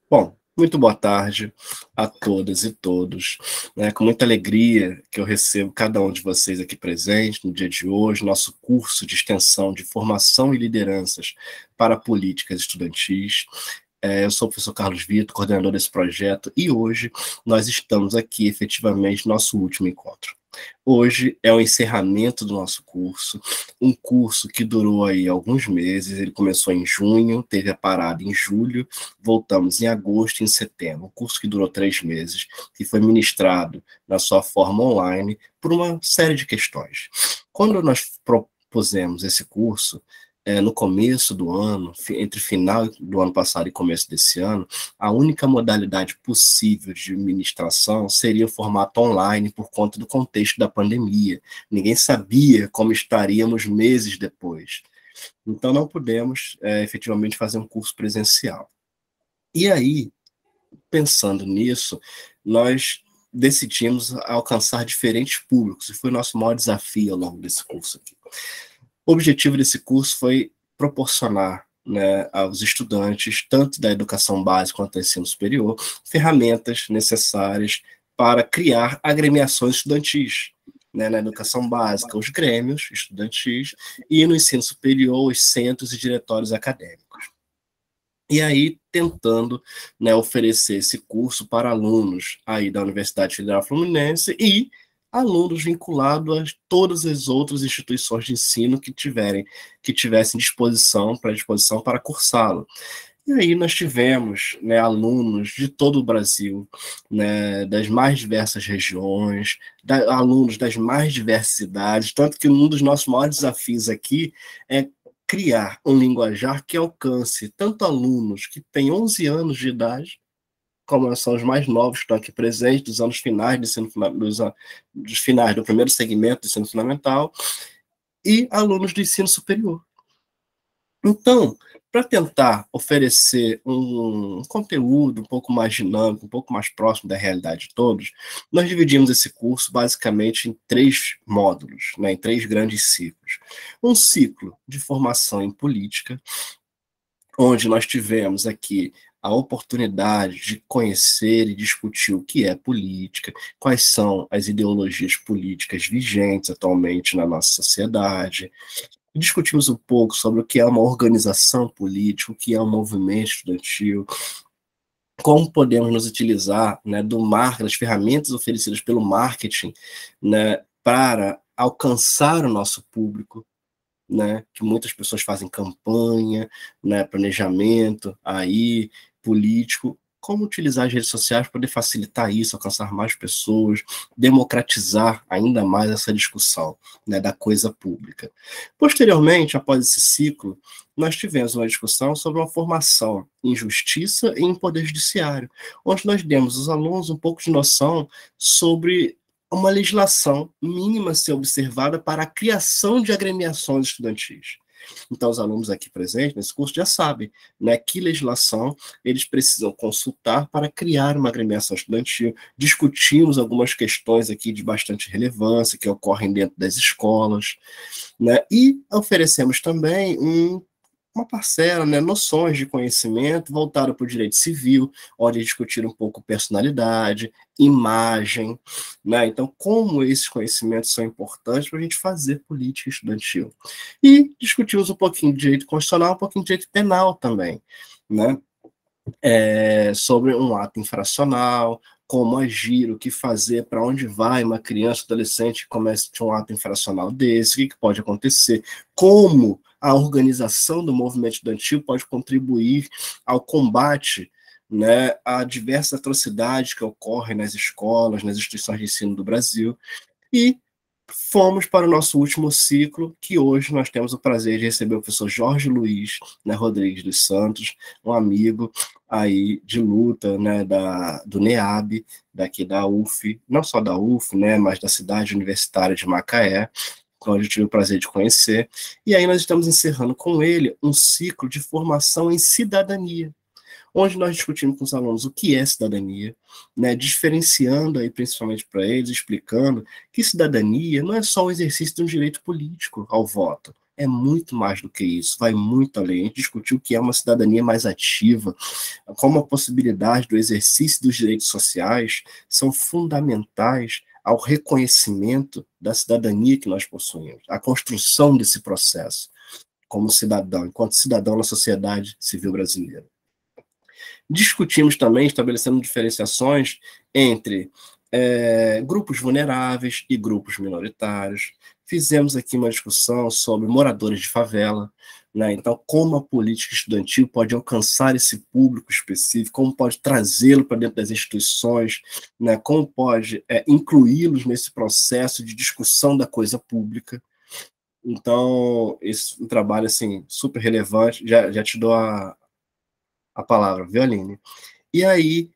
Bom, muito boa tarde a todas e todos. Com muita alegria que eu recebo cada um de vocês aqui presente no dia de hoje, nosso curso de extensão de formação e lideranças para políticas estudantis. Eu sou o professor Carlos Vitor, coordenador desse projeto, e hoje nós estamos aqui efetivamente no nosso último encontro. Hoje é o encerramento do nosso curso, um curso que durou aí alguns meses. Ele começou em junho, teve a parada em julho, voltamos em agosto e em setembro, um curso que durou 3 meses, que foi ministrado na sua forma online por uma série de questões. Quando nós propusemos esse curso, no começo do ano, entre final do ano passado e começo desse ano, a única modalidade possível de ministração seria o formato online por conta do contexto da pandemia. Ninguém sabia como estaríamos meses depois. Então, não pudemos efetivamente fazer um curso presencial. E aí, pensando nisso, nós decidimos alcançar diferentes públicos, e foi o nosso maior desafio ao longo desse curso aqui. O objetivo desse curso foi proporcionar, aos estudantes, tanto da educação básica quanto do ensino superior, ferramentas necessárias para criar agremiações estudantis. Na educação básica, os grêmios estudantis, e no ensino superior, os centros e diretórios acadêmicos. E aí, tentando oferecer esse curso para alunos aí da Universidade Federal Fluminense e alunos vinculados a todas as outras instituições de ensino que tivessem disposição para cursá-lo. E aí nós tivemos alunos de todo o Brasil, das mais diversas regiões, alunos das mais diversas idades, tanto que um dos nossos maiores desafios aqui é criar um linguajar que alcance tanto alunos que têm 11 anos de idade, como são os mais novos que estão aqui presentes, dos anos finais dos finais do primeiro segmento do ensino fundamental, e alunos do ensino superior. Então, para tentar oferecer um conteúdo um pouco mais dinâmico, um pouco mais próximo da realidade de todos, nós dividimos esse curso basicamente em 3 módulos, em 3 grandes ciclos. Um ciclo de formação em política, onde nós tivemos aqui a oportunidade de conhecer e discutir o que é política, quais são as ideologias políticas vigentes atualmente na nossa sociedade. Discutimos um pouco sobre o que é uma organização política, o que é um movimento estudantil, como podemos nos utilizar das ferramentas oferecidas pelo marketing para alcançar o nosso público, que muitas pessoas fazem campanha, planejamento aí, político, como utilizar as redes sociais para poder facilitar isso, alcançar mais pessoas, democratizar ainda mais essa discussão da coisa pública. Posteriormente, após esse ciclo, nós tivemos uma discussão sobre uma formação em justiça e em poder judiciário, onde nós demos aos alunos um pouco de noção sobre uma legislação mínima a ser observada para a criação de agremiações estudantis. Então, os alunos aqui presentes nesse curso já sabem que legislação eles precisam consultar para criar uma agremiação estudantil. Discutimos algumas questões aqui de bastante relevância que ocorrem dentro das escolas, e oferecemos também uma parcela, noções de conhecimento voltado para o direito civil, onde discutir um pouco personalidade, imagem, então como esses conhecimentos são importantes para a gente fazer política estudantil. E discutimos um pouquinho de direito constitucional, um pouquinho de direito penal também, sobre um ato infracional, como agir, o que fazer, para onde vai uma criança, adolescente que comece um ato infracional desse, o que pode acontecer, como a organização do movimento estudantil pode contribuir ao combate a diversas atrocidades que ocorrem nas escolas, nas instituições de ensino do Brasil. E fomos para o nosso último ciclo, que hoje nós temos o prazer de receber o professor Jorge Luiz Rodrigues dos Santos, um amigo aí de luta do NEAB, daqui da UF, não só da UF, mas da cidade universitária de Macaé, onde eu tive o prazer de conhecer. E aí nós estamos encerrando com ele um ciclo de formação em cidadania, onde nós discutimos com os alunos o que é cidadania, diferenciando aí principalmente para eles, explicando que cidadania não é só o exercício de um direito político ao voto, é muito mais do que isso, vai muito além. A gente discutiu o que é uma cidadania mais ativa, como a possibilidade do exercício dos direitos sociais são fundamentais ao reconhecimento da cidadania que nós possuímos, a construção desse processo como cidadão, enquanto cidadão na sociedade civil brasileira. Discutimos também, estabelecendo diferenciações entre grupos vulneráveis e grupos minoritários. Fizemos aqui uma discussão sobre moradores de favela, né? Então, como a política estudantil pode alcançar esse público específico, como pode trazê-lo para dentro das instituições, né? Como pode incluí-los nesse processo de discussão da coisa pública. Então, esse é um trabalho assim, super relevante. Já te dou a palavra, viu, Aline? E aí,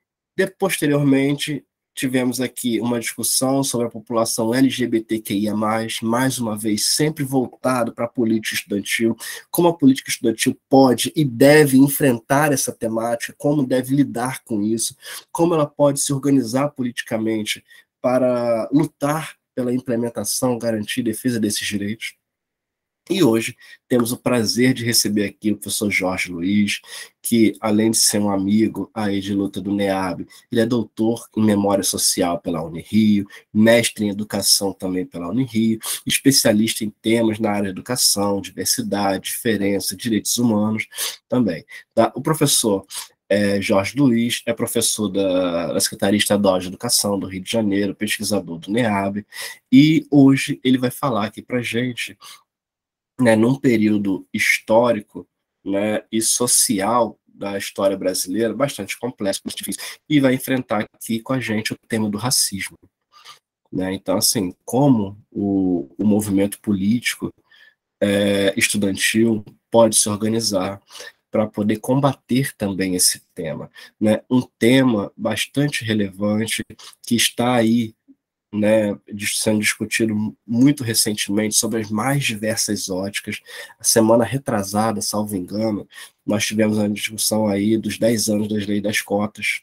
posteriormente, tivemos aqui uma discussão sobre a população LGBTQIA+, mais uma vez, sempre voltado para a política estudantil, como a política estudantil pode e deve enfrentar essa temática, como deve lidar com isso, como ela pode se organizar politicamente para lutar pela implementação, garantia e defesa desses direitos. E hoje temos o prazer de receber aqui o professor Jorge Luiz, que, além de ser um amigo aí de luta do NEAB, ele é doutor em Memória Social pela Unirio, mestre em Educação também pela Unirio, especialista em temas na área de educação, diversidade, diferença, direitos humanos também. Tá? O professor Jorge Luiz é professor da Secretaria Estadual de Educação do Rio de Janeiro, pesquisador do NEAB, e hoje ele vai falar aqui para a gente, né, num período histórico, né, e social da história brasileira, bastante complexo, bastante difícil, e vai enfrentar aqui com a gente o tema do racismo. Né? Então, assim, como o movimento político estudantil pode se organizar para poder combater também esse tema. Né? Um tema bastante relevante que está aí, né, sendo discutido muito recentemente sobre as mais diversas óticas. A semana retrasada, salvo engano, nós tivemos uma discussão aí dos 10 anos das leis das cotas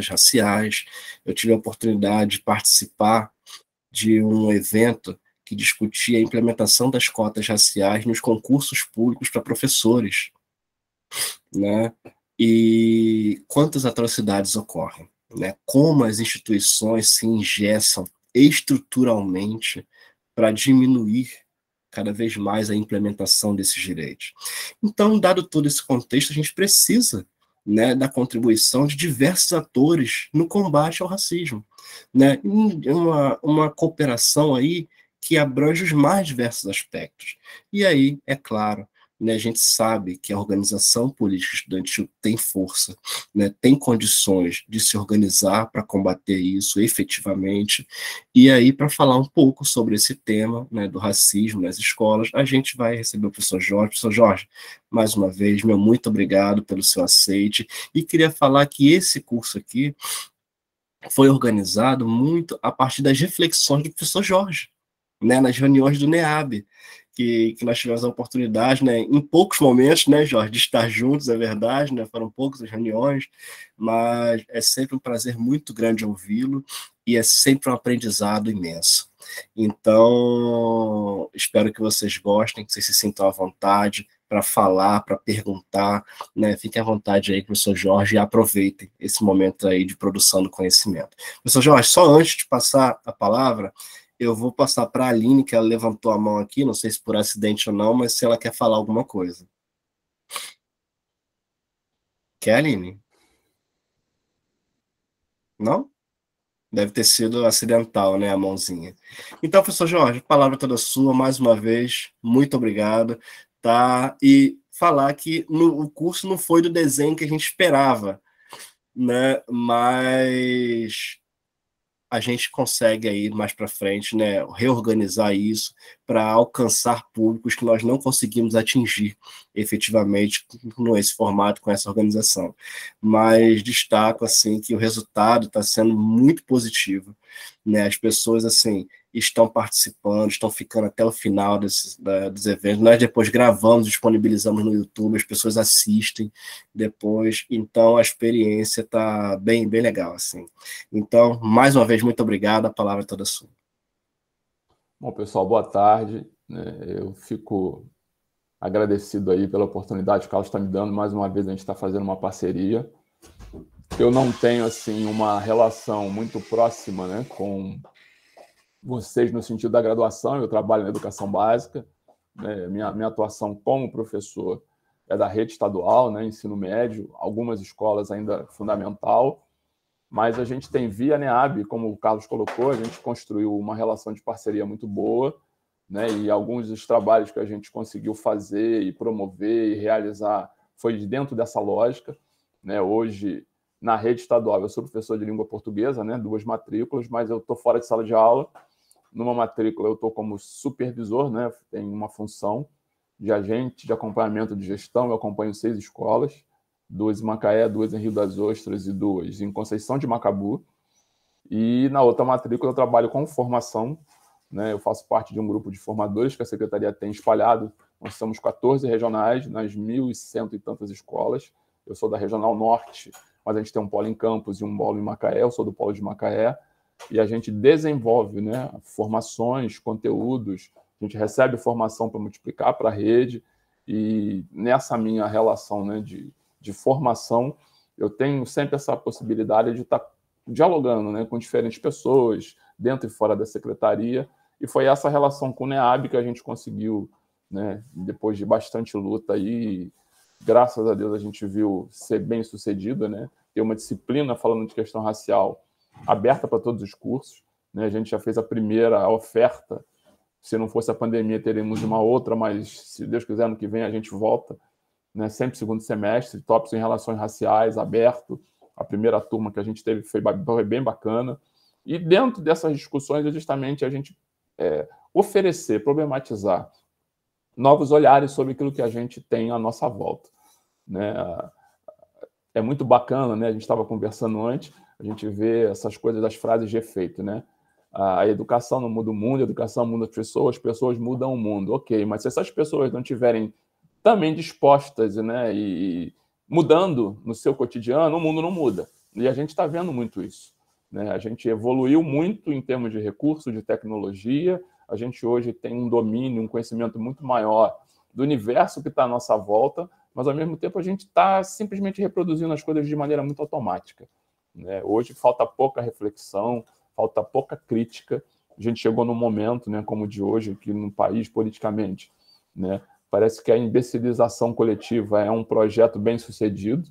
raciais. Eu tive a oportunidade de participar de um evento que discutia a implementação das cotas raciais nos concursos públicos para professores, né? E quantas atrocidades ocorrem, né? Como as instituições se engessam estruturalmente para diminuir cada vez mais a implementação desses direitos. Então, dado todo esse contexto, a gente precisa, né, da contribuição de diversos atores no combate ao racismo, né? Uma cooperação aí que abrange os mais diversos aspectos. E aí, é claro, né, a gente sabe que a organização política estudantil tem força, né, tem condições de se organizar para combater isso efetivamente. E aí, para falar um pouco sobre esse tema, né, do racismo nas escolas, a gente vai receber o professor Jorge. Professor Jorge, mais uma vez, meu muito obrigado pelo seu aceite. E queria falar que esse curso aqui foi organizado muito a partir das reflexões do professor Jorge, né, nas reuniões do NEAB, que nós tivemos a oportunidade, né, em poucos momentos, né, Jorge, de estar juntos, é verdade, né, foram poucas as reuniões, mas é sempre um prazer muito grande ouvi-lo e é sempre um aprendizado imenso. Então, espero que vocês gostem, que vocês se sintam à vontade para falar, para perguntar, né, fiquem à vontade aí, professor Jorge, e aproveitem esse momento aí de produção do conhecimento. Professor Jorge, só antes de passar a palavra, eu vou passar para a Aline, que ela levantou a mão aqui, não sei se por acidente ou não, mas se ela quer falar alguma coisa. Quer, Aline? Não? Deve ter sido acidental, né, a mãozinha. Então, professor Jorge, a palavra toda sua, mais uma vez, muito obrigado, tá? E falar que o curso não foi do desenho que a gente esperava, né, mas a gente consegue aí mais para frente, né, reorganizar isso para alcançar públicos que nós não conseguimos atingir efetivamente nesse formato, com essa organização. Mas destaco assim que o resultado está sendo muito positivo, né? As pessoas assim estão participando, estão ficando até o final dos eventos. Nós depois gravamos, disponibilizamos no YouTube, as pessoas assistem depois, então a experiência está bem, bem legal, assim. Então, mais uma vez, muito obrigado, a palavra é toda sua. Bom, pessoal, boa tarde. Eu fico agradecido aí pela oportunidade que o Carlos está me dando. Mais uma vez a gente está fazendo uma parceria. Eu não tenho assim uma relação muito próxima, né, com vocês no sentido da graduação. Eu trabalho na educação básica, né? Minha atuação como professor é da rede estadual, né, ensino médio, algumas escolas ainda fundamental, mas a gente tem via NEAB, como o Carlos colocou, a gente construiu uma relação de parceria muito boa, né, e alguns dos trabalhos que a gente conseguiu fazer e promover e realizar foi dentro dessa lógica, né? Hoje, na rede estadual, eu sou professor de língua portuguesa, né, 2 matrículas, mas eu estou fora de sala de aula. Numa matrícula eu estou como supervisor, né, tem uma função de agente de acompanhamento de gestão, eu acompanho 6 escolas, 2 em Macaé, 2 em Rio das Ostras e 2 em Conceição de Macabu. E na outra matrícula eu trabalho com formação, né? Eu faço parte de um grupo de formadores que a Secretaria tem espalhado. Nós somos 14 regionais nas 1.100 e tantas escolas. Eu sou da Regional Norte, mas a gente tem um polo em Campos e um polo em Macaé. Eu sou do polo de Macaé. E a gente desenvolve, né, formações, conteúdos. A gente recebe formação para multiplicar para a rede. E nessa minha relação, né, de formação, eu tenho sempre essa possibilidade de estar dialogando, né, com diferentes pessoas, dentro e fora da secretaria, e foi essa relação com o NEAB que a gente conseguiu, né, depois de bastante luta, aí, graças a Deus a gente viu ser bem sucedido, né, ter uma disciplina falando de questão racial aberta para todos os cursos, né, a gente já fez a primeira oferta, se não fosse a pandemia teremos uma outra, mas se Deus quiser ano que vem a gente volta, né, sempre segundo semestre, tópicos em relações raciais, aberto. A primeira turma que a gente teve foi bem bacana. E dentro dessas discussões é justamente a gente oferecer, problematizar novos olhares sobre aquilo que a gente tem à nossa volta, né? É muito bacana, né? A gente estava conversando antes, a gente vê essas coisas das frases de efeito, né? A educação não muda o mundo, a educação muda as pessoas mudam o mundo. Ok, mas se essas pessoas não tiverem também dispostas, né, e mudando no seu cotidiano, o mundo não muda. E a gente está vendo muito isso, né? A gente evoluiu muito em termos de recursos, de tecnologia, a gente hoje tem um domínio, um conhecimento muito maior do universo que está à nossa volta, mas ao mesmo tempo a gente está simplesmente reproduzindo as coisas de maneira muito automática, né? Hoje falta pouca reflexão, falta pouca crítica. A gente chegou num momento, né, como o de hoje, aqui no país, politicamente, né? Parece que a imbecilização coletiva é um projeto bem sucedido,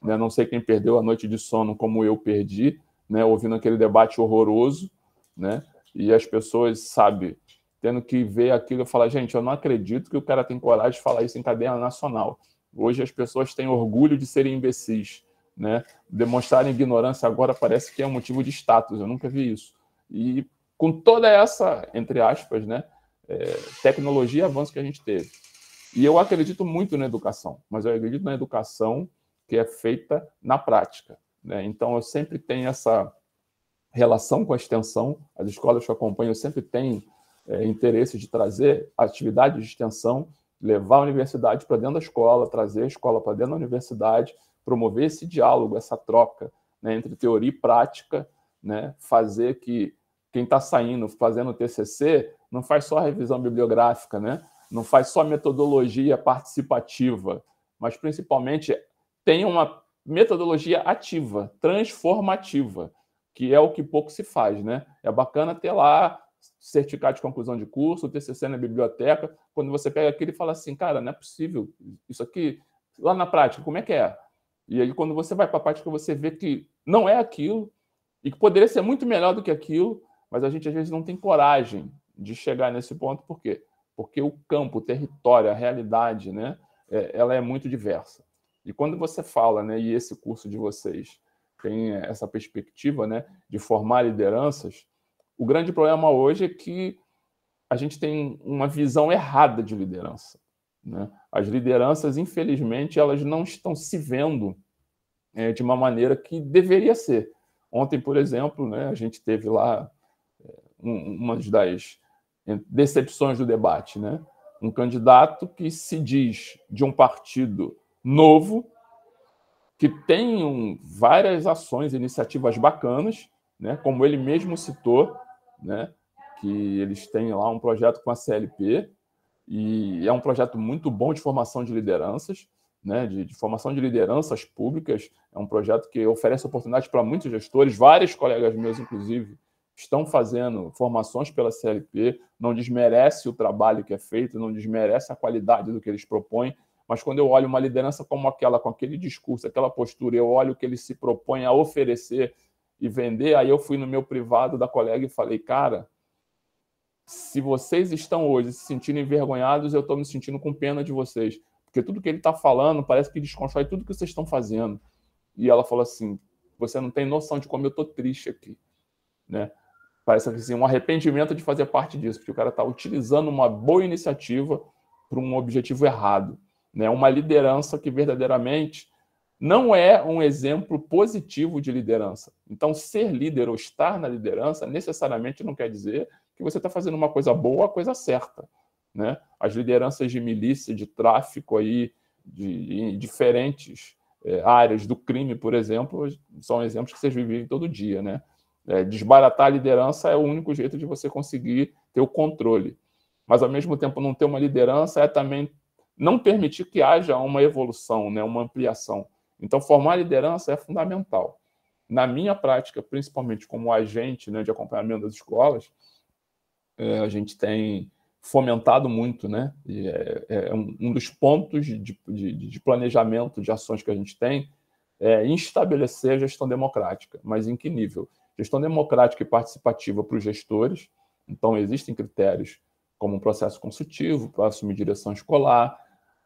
né? Não sei quem perdeu a noite de sono como eu perdi, né, ouvindo aquele debate horroroso, né? E as pessoas, sabe, tendo que ver aquilo e falar, gente, eu não acredito que o cara tem coragem de falar isso em cadeia nacional. Hoje as pessoas têm orgulho de serem imbecis, né? Demonstrarem ignorância agora parece que é um motivo de status, eu nunca vi isso. E com toda essa, entre aspas, né, tecnologia e avanço que a gente teve. E eu acredito muito na educação, mas eu acredito na educação que é feita na prática, né? Então eu sempre tenho essa relação com a extensão, as escolas que eu acompanho sempre têm interesse de trazer atividade de extensão, levar a universidade para dentro da escola, trazer a escola para dentro da universidade, promover esse diálogo, essa troca, né, entre teoria e prática, né, fazer que quem está saindo, fazendo o TCC, não faz só a revisão bibliográfica, né, não faz só metodologia participativa, mas principalmente tem uma metodologia ativa, transformativa, que é o que pouco se faz, né? É bacana ter lá certificado de conclusão de curso, TCC na biblioteca, quando você pega aquilo e fala assim, cara, não é possível, isso aqui, lá na prática, como é que é? E aí, quando você vai para a prática, você vê que não é aquilo, e que poderia ser muito melhor do que aquilo, mas a gente, às vezes, não tem coragem de chegar nesse ponto. Por quê? Porque o campo, o território, a realidade, né, ela é muito diversa. E quando você fala, né, e esse curso de vocês tem essa perspectiva, né, de formar lideranças, o grande problema hoje é que a gente tem uma visão errada de liderança, né? As lideranças, infelizmente, elas não estão se vendo de uma maneira que deveria ser. Ontem, por exemplo, né, a gente teve lá uma das decepções do debate, né? Um candidato que se diz de um partido novo, que tem várias ações, iniciativas bacanas, né? Como ele mesmo citou, né? Que eles têm lá um projeto com a CLP, E é um projeto muito bom de formação de lideranças, né, de formação de lideranças públicas. É um projeto que oferece oportunidades para muitos gestores. Vários colegas meus, inclusive, estão fazendo formações pela CLP. Não desmerece o trabalho que é feito, não desmerece a qualidade do que eles propõem, mas quando eu olho uma liderança como aquela, com aquele discurso, aquela postura, eu olho o que ele se propõe a oferecer e vender, aí eu fui no meu privado da colega e falei, cara, se vocês estão hoje se sentindo envergonhados, eu estou me sentindo com pena de vocês, porque tudo que ele está falando parece que desconstrói tudo que vocês estão fazendo. E ela falou assim, você não tem noção de como eu estou triste aqui, né? Parece assim, um arrependimento de fazer parte disso, porque o cara está utilizando uma boa iniciativa para um objetivo errado, né? Uma liderança que verdadeiramente não é um exemplo positivo de liderança. Então, ser líder ou estar na liderança necessariamente não quer dizer que você está fazendo uma coisa boa, a coisa certa, né? As lideranças de milícia, de tráfico aí, de diferentes áreas do crime, por exemplo, são exemplos que vocês vivem todo dia, né? Desbaratar a liderança é o único jeito de você conseguir ter o controle. Mas, ao mesmo tempo, não ter uma liderança é também não permitir que haja uma evolução, né? Uma ampliação. Então, formar liderança é fundamental. Na minha prática, principalmente como agente, né, de acompanhamento das escolas, a gente tem fomentado muito, né? E um dos pontos de planejamento de ações que a gente tem é estabelecer a gestão democrática. Mas em que nível? Gestão democrática e participativa para os gestores. Então, existem critérios como um processo consultivo para assumir direção escolar,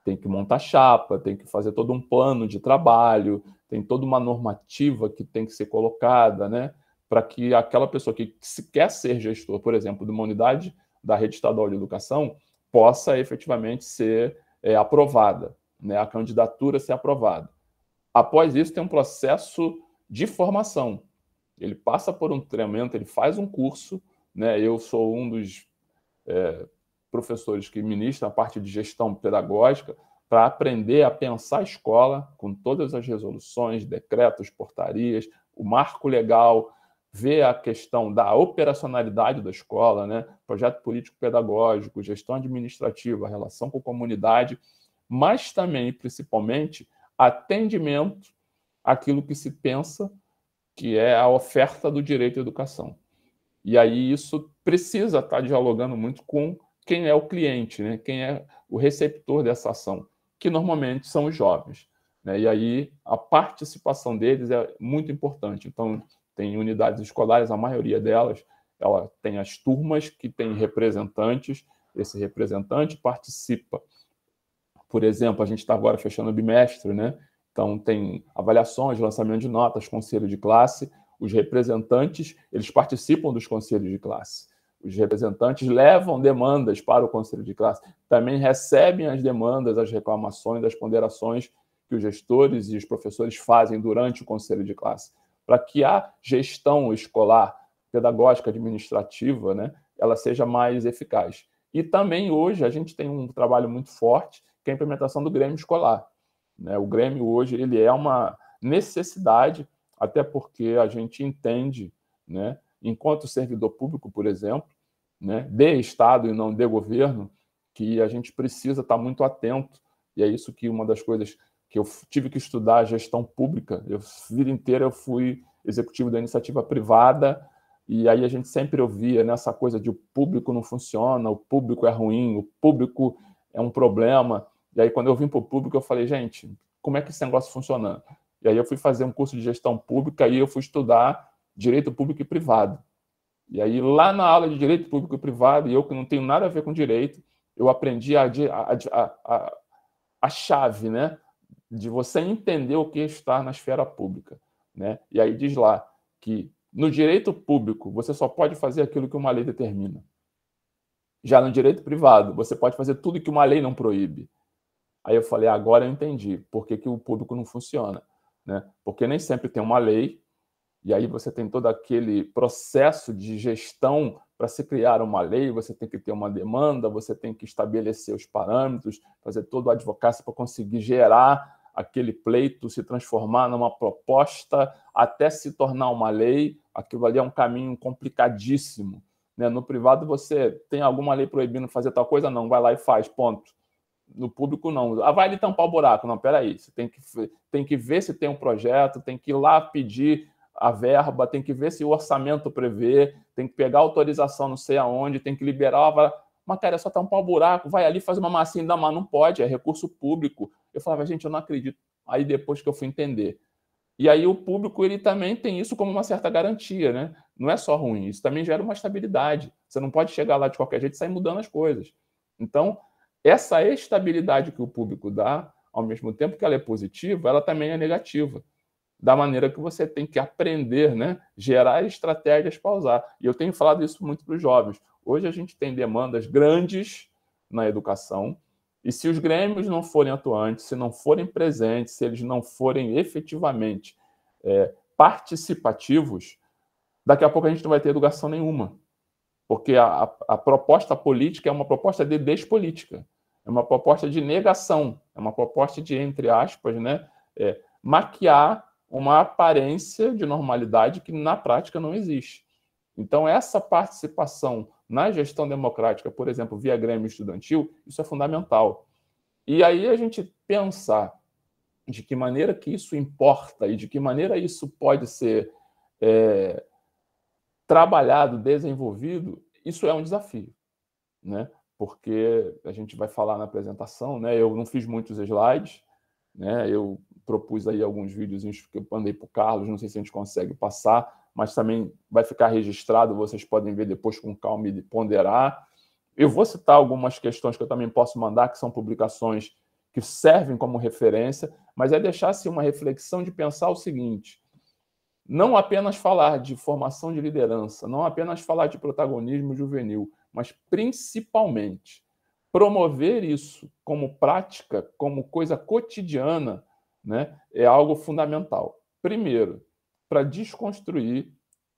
tem que montar chapa, tem que fazer todo um plano de trabalho, tem toda uma normativa que tem que ser colocada, né, para que aquela pessoa que se quer ser gestor, por exemplo, de uma unidade da rede estadual de educação, possa efetivamente ser aprovada, né, a candidatura ser aprovada. Após isso, tem um processo de formação. Ele passa por um treinamento, ele faz um curso, né? Eu sou um dos professores que ministram a parte de gestão pedagógica para aprender a pensar a escola com todas as resoluções, decretos, portarias, o marco legal, ver a questão da operacionalidade da escola, né? Projeto político-pedagógico, gestão administrativa, relação com a comunidade, mas também, principalmente, atendimento àquilo que se pensa que é a oferta do direito à educação. E aí isso precisa estar dialogando muito com quem é o cliente, né? Quem é o receptor dessa ação, que normalmente são os jovens, né? E aí a participação deles é muito importante. Então, tem unidades escolares, a maioria delas, ela tem as turmas que têm representantes, esse representante participa. Por exemplo, a gente está agora fechando o bimestre, né? Então, tem avaliações, lançamento de notas, conselho de classe. Os representantes, eles participam dos conselhos de classe. Os representantes levam demandas para o conselho de classe. Também recebem as demandas, as reclamações, as ponderações que os gestores e os professores fazem durante o conselho de classe, para que a gestão escolar, pedagógica, administrativa, né, ela seja mais eficaz. E também hoje a gente tem um trabalho muito forte, que é a implementação do Grêmio escolar. O Grêmio hoje ele é uma necessidade, até porque a gente entende, né, enquanto servidor público, por exemplo, né, de Estado e não de governo, que a gente precisa estar muito atento, e é isso que uma das coisas que eu tive que estudar, a gestão pública. A vida inteira eu fui executivo da iniciativa privada, e aí a gente sempre ouvia nessa coisa de o público não funciona, o público é ruim, o público é um problema. E aí, quando eu vim para o público, eu falei, gente, como é que esse negócio funciona? E aí eu fui fazer um curso de gestão pública e eu fui estudar direito público e privado. E aí, lá na aula de direito público e privado, e eu que não tenho nada a ver com direito, eu aprendi a chave, né, de você entender o que é estar na esfera pública, né? E aí diz lá que no direito público você só pode fazer aquilo que uma lei determina. Já no direito privado, você pode fazer tudo que uma lei não proíbe. Aí eu falei, agora eu entendi por que o público não funciona, né? Porque nem sempre tem uma lei, e aí você tem todo aquele processo de gestão para se criar uma lei, você tem que ter uma demanda, você tem que estabelecer os parâmetros, fazer todo o advocacia para conseguir gerar aquele pleito, se transformar numa proposta, até se tornar uma lei. Aquilo ali é um caminho complicadíssimo, né? No privado você tem alguma lei proibindo fazer tal coisa? Não, vai lá e faz, ponto. No público, não. Ah, vai ali tampar o buraco. Não, peraí. Você tem que ver se tem um projeto, tem que ir lá pedir a verba, tem que ver se o orçamento prevê, tem que pegar autorização não sei aonde, tem que liberar. Mas, cara, é só tampar o buraco, vai ali fazer uma massinha da mão. Não pode, é recurso público. Eu falava, gente, eu não acredito. Aí depois que eu fui entender. E aí o público ele também tem isso como uma certa garantia, né? Não é só ruim, isso também gera uma estabilidade. Você não pode chegar lá de qualquer jeito e sair mudando as coisas. Então, essa estabilidade que o público dá, ao mesmo tempo que ela é positiva, ela também é negativa. Da maneira que você tem que aprender, né? Gerar estratégias para usar. E eu tenho falado isso muito para os jovens. Hoje a gente tem demandas grandes na educação, e se os grêmios não forem atuantes, se não forem presentes, se eles não forem efetivamente participativos, daqui a pouco a gente não vai ter educação nenhuma. Porque a proposta política é uma proposta de despolítica, é uma proposta de negação, é uma proposta de, entre aspas, né, maquiar uma aparência de normalidade que na prática não existe. Então, essa participação na gestão democrática, por exemplo, via Grêmio Estudantil, isso é fundamental. E aí a gente pensar de que maneira que isso importa e de que maneira isso pode ser trabalhado, desenvolvido, isso é um desafio, né? Porque a gente vai falar na apresentação, né? Eu não fiz muitos slides, né? Eu propus aí alguns videozinhos que eu mandei para o Carlos, não sei se a gente consegue passar, mas também vai ficar registrado, vocês podem ver depois com calma e ponderar. Eu vou citar algumas questões que eu também posso mandar, que são publicações que servem como referência, mas é deixar assim, uma reflexão de pensar o seguinte: não apenas falar de formação de liderança, não apenas falar de protagonismo juvenil, mas principalmente promover isso como prática, como coisa cotidiana, né, é algo fundamental. Primeiro, para desconstruir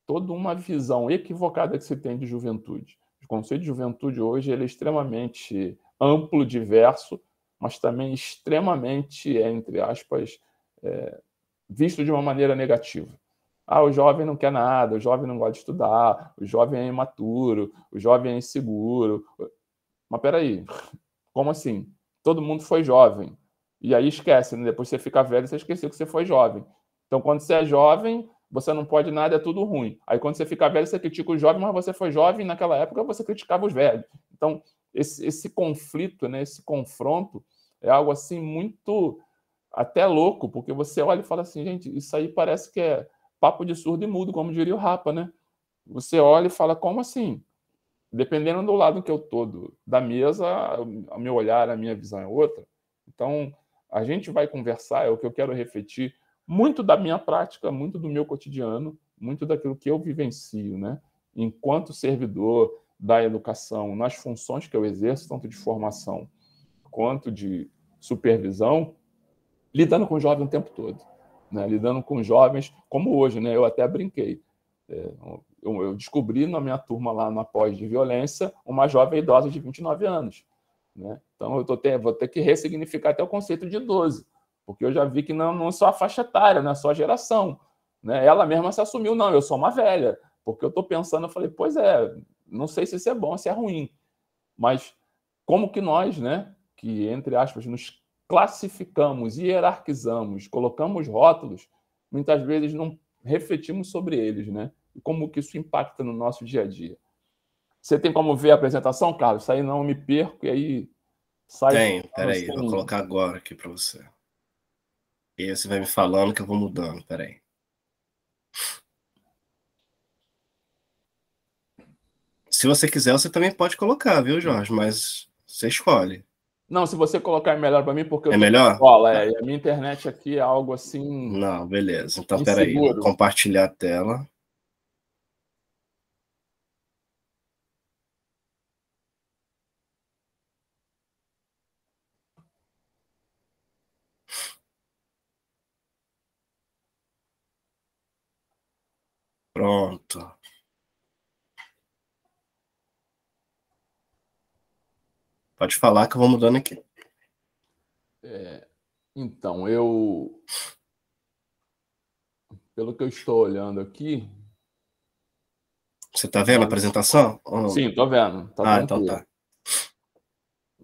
toda uma visão equivocada que se tem de juventude. O conceito de juventude hoje ele é extremamente amplo, diverso, mas também extremamente, entre aspas, visto de uma maneira negativa. Ah, o jovem não quer nada, o jovem não gosta de estudar, o jovem é imaturo, o jovem é inseguro. Mas peraí, como assim? Todo mundo foi jovem. E aí esquece, né? Depois você fica velho, você esqueceu que você foi jovem. Então, quando você é jovem, você não pode nada, é tudo ruim. Aí, quando você fica velho, você critica os jovens, mas você foi jovem e naquela época você criticava os velhos. Então, esse conflito, né, esse confronto, é algo assim muito até louco, porque você olha e fala assim, gente, isso aí parece que é papo de surdo e mudo, como diria o Rapa, né? Você olha e fala, como assim? Dependendo do lado que eu estou da mesa, o meu olhar, a minha visão é outra. Então, a gente vai conversar, é o que eu quero refletir, muito da minha prática, muito do meu cotidiano, muito daquilo que eu vivencio, né? Enquanto servidor da educação, nas funções que eu exerço, tanto de formação quanto de supervisão, lidando com jovens o tempo todo, né? Lidando com jovens, como hoje, né? Eu até brinquei. Eu descobri na minha turma lá na pós de violência uma jovem idosa de 29 anos. Né? Então, vou ter que ressignificar até o conceito de idoso, porque eu já vi que não é só a faixa etária, não é só a geração. Né? Ela mesma se assumiu, não, eu sou uma velha, porque eu estou pensando, eu falei, pois é, não sei se isso é bom, se é ruim, mas como que nós, né, que, entre aspas, nos classificamos, hierarquizamos, colocamos rótulos, muitas vezes não refletimos sobre eles, né? E como que isso impacta no nosso dia a dia. Você tem como ver a apresentação, Carlos? Isso aí não me perco e aí sai. Tenho, peraí, vou colocar agora aqui para você. E aí você vai me falando que eu vou mudando, peraí. Se você quiser, você também pode colocar, viu, Jorge? Mas você escolhe. Não, se você colocar é melhor para mim, porque eu É tô na melhor? escola, Tá. e a minha internet aqui é algo assim Não, beleza. Então, peraí, eu vou inseguro. compartilhar a tela. Pronto. Pode falar que eu vou mudando aqui. Então, pelo que eu estou olhando aqui, Você está vendo a apresentação? Sim, estou vendo. Tá tranquilo. Então tá.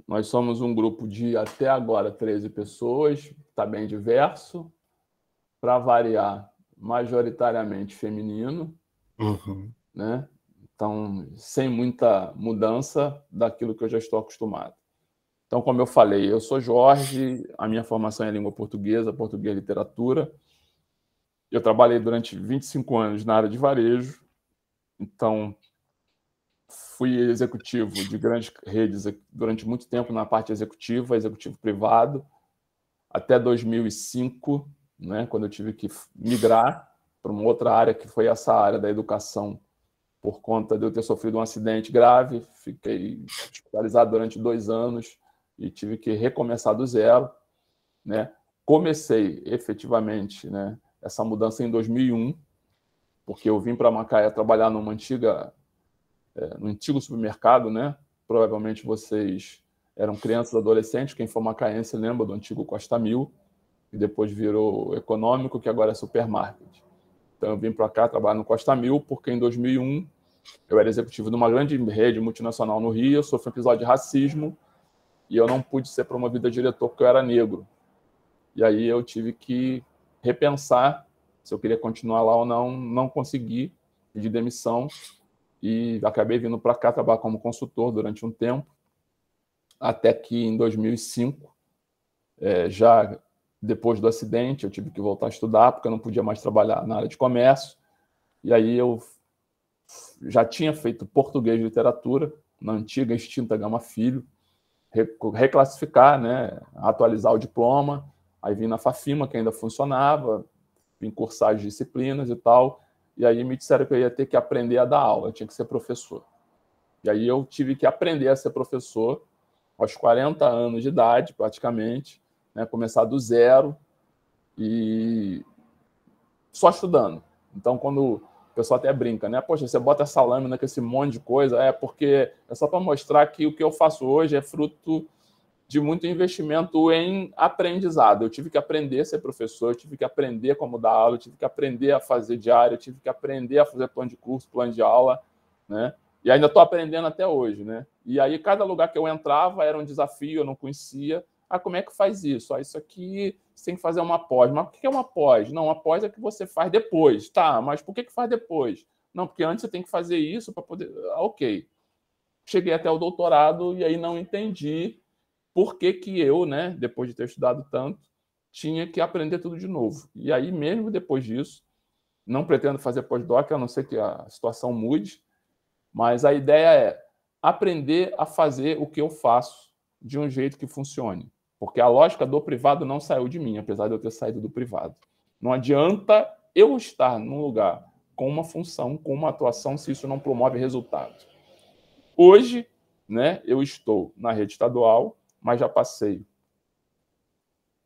Nós somos um grupo de, até agora, 13 pessoas, está bem diverso, para variar, majoritariamente feminino, né? Então, sem muita mudança daquilo que eu já estou acostumado. Então, como eu falei, eu sou Jorge, a minha formação é em língua portuguesa, português e literatura. Eu trabalhei durante 25 anos na área de varejo, então fui executivo de grandes redes durante muito tempo na parte executiva, executivo privado, até 2005, né, quando eu tive que migrar para uma outra área, que foi essa área da educação, por conta de eu ter sofrido um acidente grave. Fiquei hospitalizado durante 2 anos e tive que recomeçar do zero, né? Comecei efetivamente, né, essa mudança em 2001, porque eu vim para Macaé trabalhar num antigo supermercado, né? Provavelmente vocês eram crianças, adolescentes, quem for macaense lembra do antigo Costa Mil, que depois virou Econômico, que agora é supermarket. Então eu vim para cá trabalhar no Costa Mil, porque em 2001 eu era executivo de uma grande rede multinacional no Rio, eu sofri um episódio de racismo e eu não pude ser promovido a diretor porque eu era negro. E aí eu tive que repensar se eu queria continuar lá ou não, não consegui, pedir demissão e acabei vindo para cá trabalhar como consultor durante um tempo, até que em 2005, já depois do acidente, eu tive que voltar a estudar, porque eu não podia mais trabalhar na área de comércio, e aí eu já tinha feito português e literatura, na antiga extinta Gama Filho, reclassificar, né, atualizar o diploma, aí vim na Fafima, que ainda funcionava, vim cursar as disciplinas e tal, e aí me disseram que eu ia ter que aprender a dar aula, eu tinha que ser professor. E aí eu tive que aprender a ser professor aos 40 anos de idade, praticamente, né, começar do zero e só estudando. Então, quando o pessoal até brinca, né? Poxa, você bota essa lâmina com esse monte de coisa, porque é só para mostrar que o que eu faço hoje é fruto de muito investimento em aprendizado. Eu tive que aprender a ser professor, eu tive que aprender como dar aula, eu tive que aprender a fazer diário, eu tive que aprender a fazer plano de curso, plano de aula, né? E ainda estou aprendendo até hoje, né? E aí, cada lugar que eu entrava era um desafio, eu não conhecia. Como é que faz isso? Isso aqui você tem que fazer uma pós. Mas o que é uma pós? Não, uma pós é que você faz depois. Tá, mas por que faz depois? Não, porque antes você tem que fazer isso para poder... Ok. Cheguei até o doutorado e aí não entendi por que eu, né, depois de ter estudado tanto, tinha que aprender tudo de novo. E aí, mesmo depois disso, não pretendo fazer pós-doc, a não ser que a situação mude, mas a ideia é aprender a fazer o que eu faço de um jeito que funcione. Porque a lógica do privado não saiu de mim, apesar de eu ter saído do privado. Não adianta eu estar num lugar com uma função, com uma atuação, se isso não promove resultado. Hoje, né, eu estou na rede estadual, mas já passei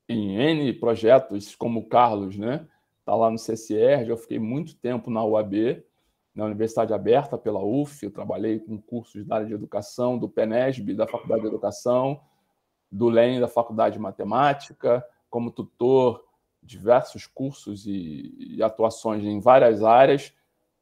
em N projetos, como o Carlos, né? Está lá no CCR, já fiquei muito tempo na UAB, na Universidade Aberta pela UF, eu trabalhei com cursos da área de educação, do PENESB, da Faculdade de Educação, do LEM, da Faculdade de Matemática, como tutor, diversos cursos e atuações em várias áreas,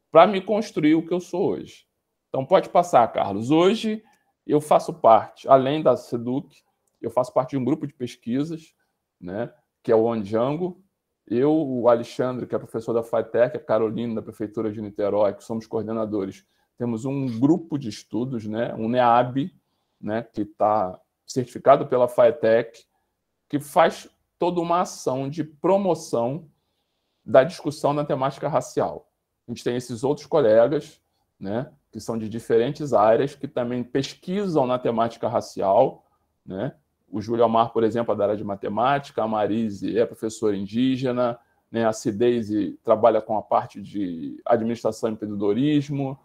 para me construir o que eu sou hoje. Então, pode passar, Carlos. Hoje, eu faço parte, além da SEDUC, eu faço parte de um grupo de pesquisas, né, que é o Ondjango. Eu, o Alexandre, que é professor da FATEC, a Carolina, da Prefeitura de Niterói, que somos coordenadores, temos um grupo de estudos, né, um NEAB, né, que está certificado pela FATEC, que faz toda uma ação de promoção da discussão na temática racial. A gente tem esses outros colegas, né, que são de diferentes áreas, que também pesquisam na temática racial, né? O Júlio Amar, por exemplo, é da área de matemática, a Marise é professora indígena, né? A Cideise trabalha com a parte de administração e empreendedorismo,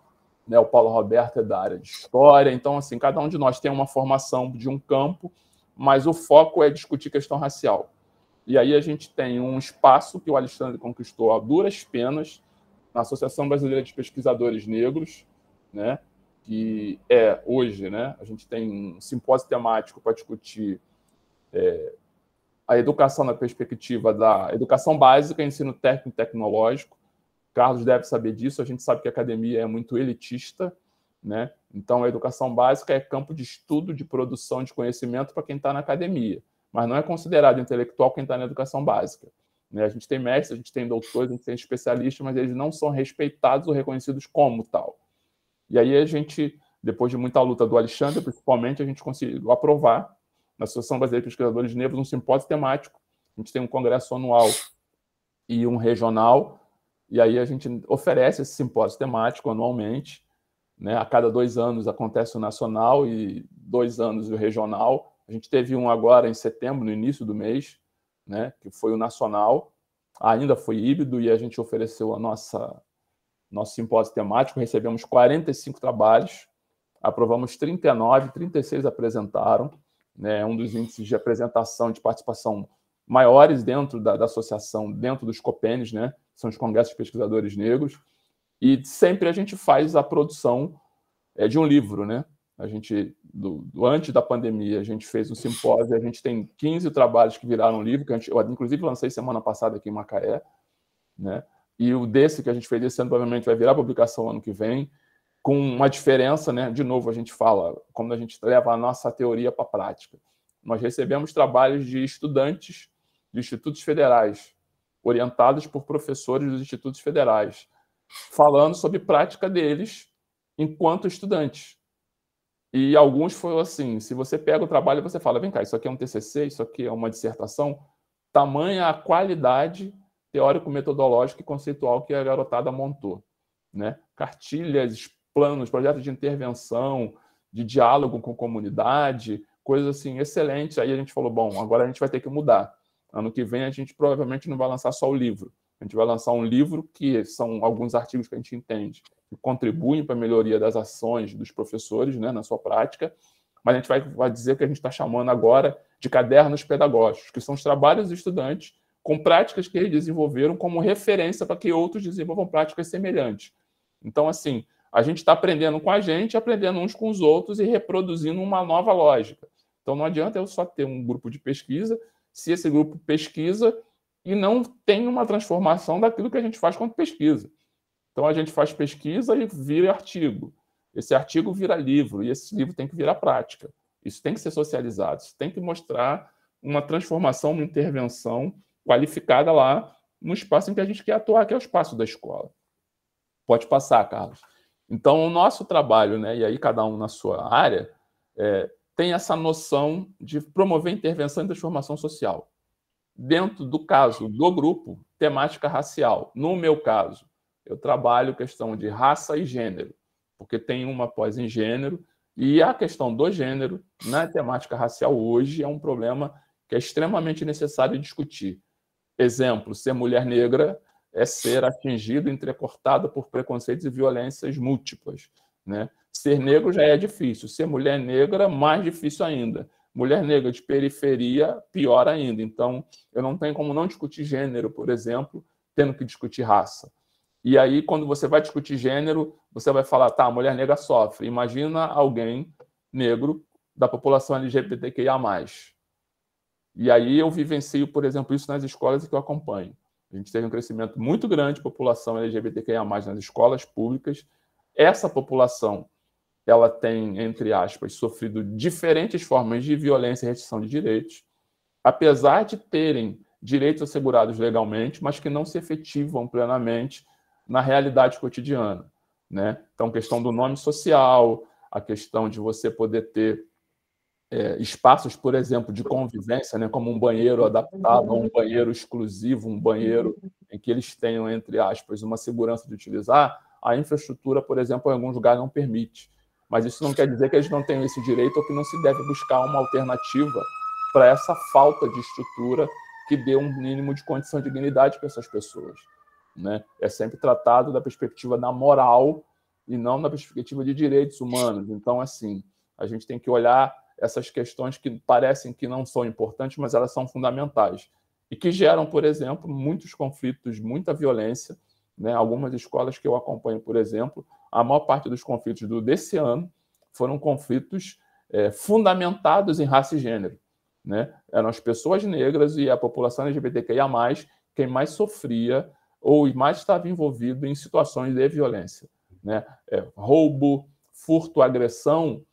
né? O Paulo Roberto é da área de história. Então, assim, cada um de nós tem uma formação de um campo, mas o foco é discutir questão racial. E aí a gente tem um espaço que o Alexandre conquistou a duras penas na Associação Brasileira de Pesquisadores Negros, né? Que é hoje, né? A gente tem um simpósio temático para discutir a educação na perspectiva da educação básica, ensino técnico e tecnológico, Carlos deve saber disso, a gente sabe que a academia é muito elitista, né? Então, a educação básica é campo de estudo, de produção de conhecimento para quem está na academia, mas não é considerado intelectual quem está na educação básica. Né? A gente tem mestres, a gente tem doutores, a gente tem especialistas, mas eles não são respeitados ou reconhecidos como tal. E aí a gente, depois de muita luta do Alexandre, principalmente, a gente conseguiu aprovar, na Associação Brasileira de Pesquisadores Negros, um simpósio temático. A gente tem um congresso anual e um regional, e aí a gente oferece esse simpósio temático anualmente, né? A cada 2 anos acontece o nacional e 2 anos o regional. A gente teve um agora em setembro, no início do mês, né? Que foi o nacional, ainda foi híbrido, e a gente ofereceu a nosso simpósio temático, recebemos 45 trabalhos, aprovamos 39, 36 apresentaram, né? Um dos índices de apresentação, de participação maiores dentro da associação, dentro dos COPENs, né? São os Congressos de Pesquisadores Negros, e sempre a gente faz a produção de um livro, né? A gente, antes da pandemia, a gente fez um simpósio, a gente tem 15 trabalhos que viraram livro, que eu inclusive lancei semana passada aqui em Macaé, né? E o desse que a gente fez esse ano provavelmente vai virar publicação ano que vem, com uma diferença, né? De novo, a gente fala, como a gente leva a nossa teoria para a prática. Nós recebemos trabalhos de estudantes de institutos federais, orientados por professores dos institutos federais, falando sobre prática deles enquanto estudantes. E alguns foram assim, se você pega o trabalho e você fala, vem cá, isso aqui é um TCC, isso aqui é uma dissertação, tamanha a qualidade teórico-metodológica e conceitual que a garotada montou, né? Cartilhas, planos, projetos de intervenção, de diálogo com comunidade, coisas assim excelentes. Aí a gente falou, bom, agora a gente vai ter que mudar. Ano que vem a gente provavelmente não vai lançar só o livro, a gente vai lançar um livro que são alguns artigos que a gente entende que contribuem para a melhoria das ações dos professores, né, na sua prática, mas a gente vai dizer que a gente está chamando agora de cadernos pedagógicos, que são os trabalhos dos estudantes com práticas que eles desenvolveram como referência para que outros desenvolvam práticas semelhantes. Então, assim, a gente está aprendendo com a gente, aprendendo uns com os outros e reproduzindo uma nova lógica. Então, não adianta eu só ter um grupo de pesquisa, se esse grupo pesquisa e não tem uma transformação daquilo que a gente faz quando pesquisa. Então, a gente faz pesquisa e vira artigo. Esse artigo vira livro, e esse livro tem que virar prática. Isso tem que ser socializado, isso tem que mostrar uma transformação, uma intervenção qualificada lá no espaço em que a gente quer atuar, que é o espaço da escola. Pode passar, Carlos. Então, o nosso trabalho, né, e aí cada um na sua área, tem essa noção de promover intervenção e transformação social. Dentro do caso do grupo, temática racial. No meu caso, eu trabalho questão de raça e gênero, porque tem uma pós em gênero, e a questão do gênero na temática racial hoje é um problema que é extremamente necessário discutir. Exemplo, ser mulher negra é ser atingido, entrecortado por preconceitos e violências múltiplas, né? Ser negro já é difícil, ser mulher negra, mais difícil ainda. Mulher negra de periferia, pior ainda. Então, eu não tenho como não discutir gênero, por exemplo, tendo que discutir raça. E aí, quando você vai discutir gênero, você vai falar, tá, a mulher negra sofre. Imagina alguém negro da população LGBTQIA+. E aí eu vivencio, por exemplo, isso nas escolas que eu acompanho. A gente teve um crescimento muito grande de população LGBTQIA+, nas escolas públicas. Essa população, ela tem, entre aspas, sofrido diferentes formas de violência e restrição de direitos, apesar de terem direitos assegurados legalmente, mas que não se efetivam plenamente na realidade cotidiana, né? Então, a questão do nome social, a questão de você poder ter espaços, por exemplo, de convivência, né, como um banheiro adaptado, um banheiro exclusivo, um banheiro em que eles tenham, entre aspas, uma segurança de utilizar, a infraestrutura, por exemplo, em alguns lugares não permite. Mas isso não quer dizer que eles não tenham esse direito ou que não se deve buscar uma alternativa para essa falta de estrutura que dê um mínimo de condição de dignidade para essas pessoas, né? É sempre tratado da perspectiva da moral e não da perspectiva de direitos humanos. Então, assim, a gente tem que olhar essas questões que parecem que não são importantes, mas elas são fundamentais e que geram, por exemplo, muitos conflitos, muita violência, né? Algumas escolas que eu acompanho, por exemplo, a maior parte dos conflitos desse ano foram conflitos fundamentados em raça e gênero, né? Eram as pessoas negras e a população LGBTQIA+, quem mais sofria ou mais estava envolvido em situações de violência, né? Roubo, furto, agressão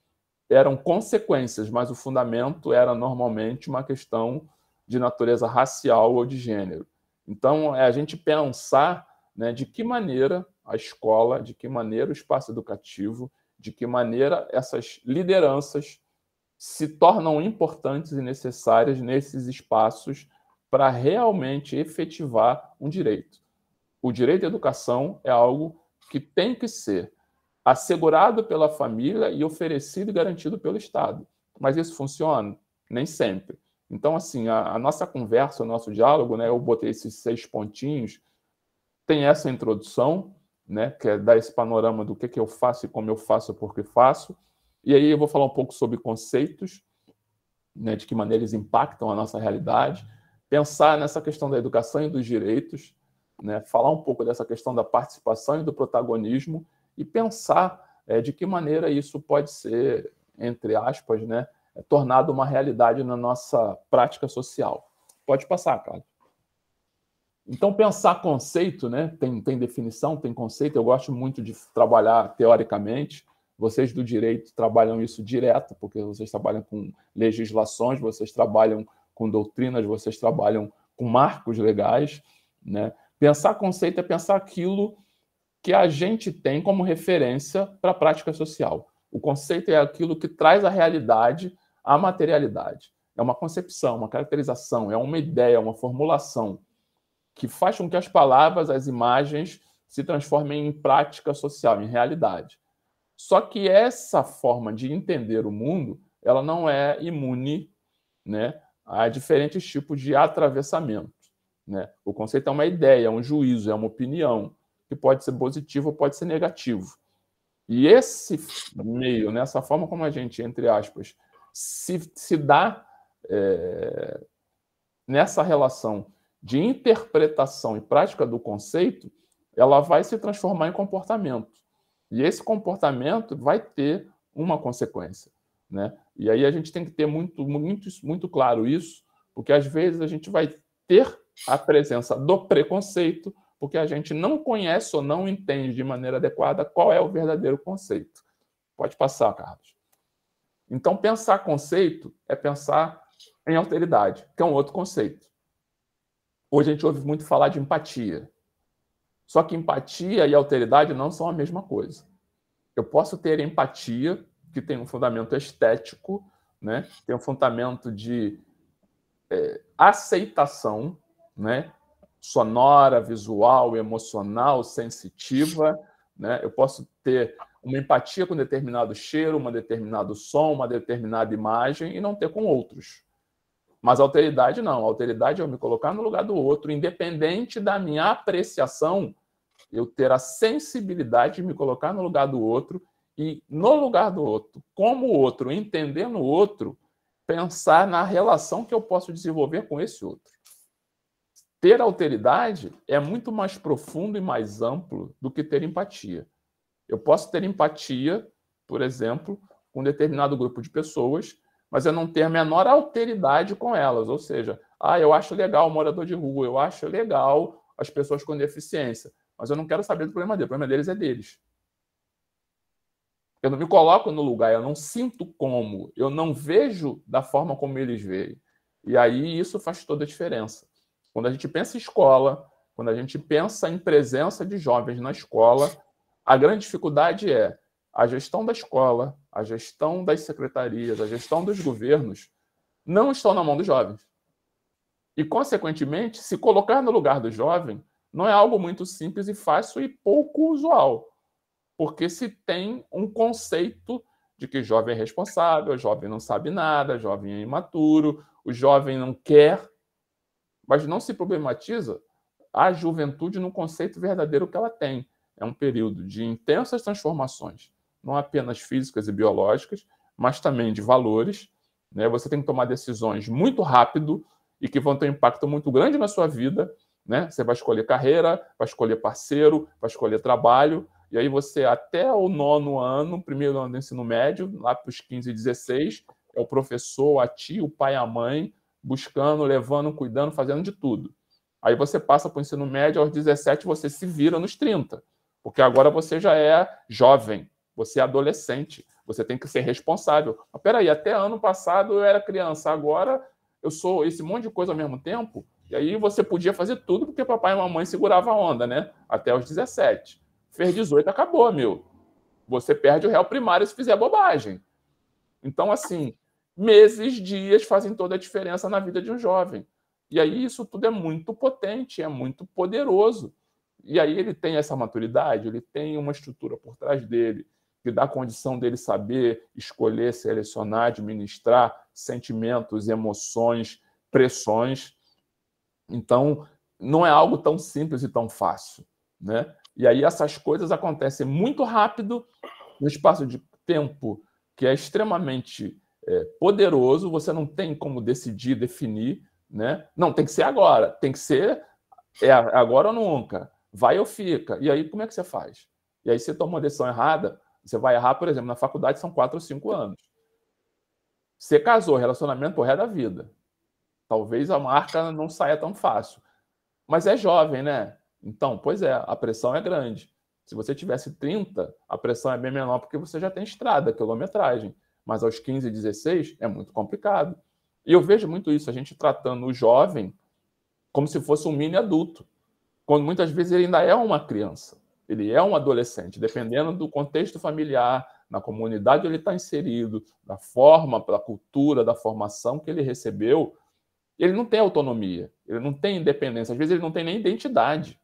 eram consequências, mas o fundamento era normalmente uma questão de natureza racial ou de gênero. Então, é a gente pensar, né, de que maneira a escola, de que maneira o espaço educativo, de que maneira essas lideranças se tornam importantes e necessárias nesses espaços para realmente efetivar um direito. O direito à educação é algo que tem que ser assegurado pela família e oferecido e garantido pelo Estado. Mas isso funciona? Nem sempre. Então, assim, a nossa conversa, o nosso diálogo, né, eu botei esses 6 pontinhos, tem essa introdução, né, que é dar esse panorama do que eu faço e como eu faço, por que faço. E aí eu vou falar um pouco sobre conceitos, né, de que maneira eles impactam a nossa realidade, pensar nessa questão da educação e dos direitos, né, falar um pouco dessa questão da participação e do protagonismo e pensar de que maneira isso pode ser, entre aspas, né, tornado uma realidade na nossa prática social. Pode passar, Carlos. Então, pensar conceito, né, tem definição, tem conceito. Eu gosto muito de trabalhar teoricamente. Vocês do direito trabalham isso direto, porque vocês trabalham com legislações, vocês trabalham com doutrinas, vocês trabalham com marcos legais, né? Pensar conceito é pensar aquilo que a gente tem como referência para a prática social. O conceito é aquilo que traz a realidade à materialidade. É uma concepção, uma caracterização, é uma ideia, uma formulação que faz com que as palavras, as imagens se transformem em prática social, em realidade. Só que essa forma de entender o mundo, ela não é imune, né, a diferentes tipos de atravessamento, né? O conceito é uma ideia, é um juízo, é uma opinião, que pode ser positivo ou pode ser negativo. E esse meio, né, essa forma como a gente, entre aspas, se dá nessa relação de interpretação e prática do conceito, ela vai se transformar em comportamento. E esse comportamento vai ter uma consequência, né? E aí a gente tem que ter muito claro isso, porque às vezes a gente vai ter a presença do preconceito, porque a gente não conhece ou não entende de maneira adequada qual é o verdadeiro conceito. Pode passar, Carlos. Então, pensar conceito é pensar em alteridade, que é um outro conceito. Hoje a gente ouve muito falar de empatia. Só que empatia e alteridade não são a mesma coisa. Eu posso ter empatia, que tem um fundamento estético, né? Tem um fundamento de aceitação, né? Sonora, visual, emocional, sensitiva, né? Eu posso ter uma empatia com determinado cheiro, um determinado som, uma determinada imagem e não ter com outros. Mas a alteridade não. A alteridade é eu me colocar no lugar do outro, independente da minha apreciação, eu ter a sensibilidade de me colocar no lugar do outro e, no lugar do outro, como o outro, entendendo o outro, pensar na relação que eu posso desenvolver com esse outro. Ter alteridade é muito mais profundo e mais amplo do que ter empatia. Eu posso ter empatia, por exemplo, com um determinado grupo de pessoas, mas eu não ter a menor alteridade com elas. Ou seja, eu acho legal o morador de rua, eu acho legal as pessoas com deficiência, mas eu não quero saber do problema deles. O problema deles é deles. Eu não me coloco no lugar, eu não sinto como, eu não vejo da forma como eles veem. E aí isso faz toda a diferença. Quando a gente pensa em escola, quando a gente pensa em presença de jovens na escola, a grande dificuldade é a gestão da escola, a gestão das secretarias, a gestão dos governos não estão na mão dos jovens. E, consequentemente, se colocar no lugar do jovem não é algo muito simples e fácil e pouco usual, porque se tem um conceito de que jovem é responsável, jovem não sabe nada, jovem é imaturo, o jovem não quer, mas não se problematiza a juventude no conceito verdadeiro que ela tem. É um período de intensas transformações, não apenas físicas e biológicas, mas também de valores, né? Você tem que tomar decisões muito rápido e que vão ter um impacto muito grande na sua vida, né? Você vai escolher carreira, vai escolher parceiro, vai escolher trabalho, e aí você, até o 9º ano, primeiro ano do ensino médio, lá para os 15 e 16, é o professor, a tia, o pai, a mãe, buscando, levando, cuidando, fazendo de tudo. Aí você passa para o ensino médio, aos 17 você se vira nos 30, porque agora você já é jovem, você é adolescente, você tem que ser responsável. Mas peraí, até ano passado eu era criança, agora eu sou esse monte de coisa ao mesmo tempo, e aí você podia fazer tudo porque papai e mamãe seguravam a onda, né? Até os 17. Fez 18, acabou, meu. Você perde o réu primário se fizer bobagem. Então, assim, meses, dias fazem toda a diferença na vida de um jovem. E aí isso tudo é muito potente, é muito poderoso. E aí ele tem essa maturidade, ele tem uma estrutura por trás dele, que dá a condição dele saber escolher, selecionar, administrar sentimentos, emoções, pressões. Então, não é algo tão simples e tão fácil, né? E aí essas coisas acontecem muito rápido, no espaço de tempo que é extremamente poderoso, você não tem como decidir, definir, né? Não, tem que ser agora, tem que ser agora ou nunca, vai ou fica. E aí, como é que você faz? E aí, você toma uma decisão errada, você vai errar, por exemplo, na faculdade são 4 ou 5 anos. Você casou, relacionamento pro resto da vida. Talvez a marca não saia tão fácil. Mas é jovem, né? Então, pois é, a pressão é grande. Se você tivesse 30, a pressão é bem menor porque você já tem estrada, quilometragem. Mas aos 15, 16 é muito complicado. E eu vejo muito isso, a gente tratando o jovem como se fosse um mini adulto, quando muitas vezes ele ainda é uma criança, ele é um adolescente, dependendo do contexto familiar, na comunidade onde ele está inserido, da forma, da cultura, da formação que ele recebeu, ele não tem autonomia, ele não tem independência, às vezes ele não tem nem identidade.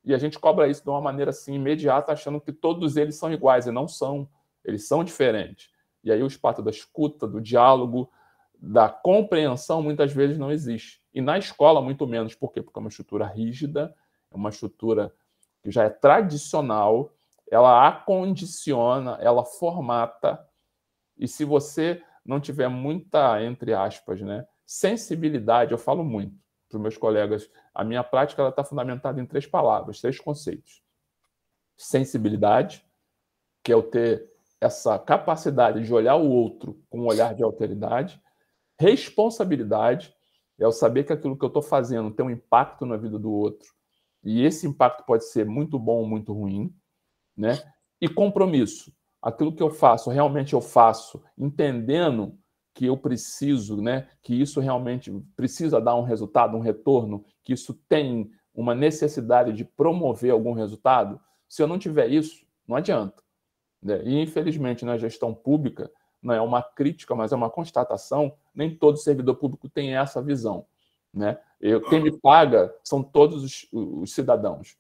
E a gente cobra isso de uma maneira assim imediata, achando que todos eles são iguais, e não são, eles são diferentes. E aí o espaço da escuta, do diálogo, da compreensão muitas vezes não existe. E na escola muito menos. Por quê? Porque é uma estrutura rígida, é uma estrutura que já é tradicional, ela acondiciona, ela formata, e se você não tiver muita, entre aspas, né, sensibilidade, eu falo muito para os meus colegas, a minha prática está fundamentada em 3 palavras, 3 conceitos. Sensibilidade, que é eu ter essa capacidade de olhar o outro com um olhar de alteridade. Responsabilidade, é eu saber que aquilo que eu estou fazendo tem um impacto na vida do outro, e esse impacto pode ser muito bom ou muito ruim, né? E compromisso, aquilo que eu faço, realmente eu faço, entendendo que eu preciso, né? Que isso realmente precisa dar um resultado, um retorno, que isso tem uma necessidade de promover algum resultado. Se eu não tiver isso, não adianta, né? E infelizmente na gestão pública, não é uma crítica, mas é uma constatação, nem todo servidor público tem essa visão, né? Quem me paga são todos os cidadãos,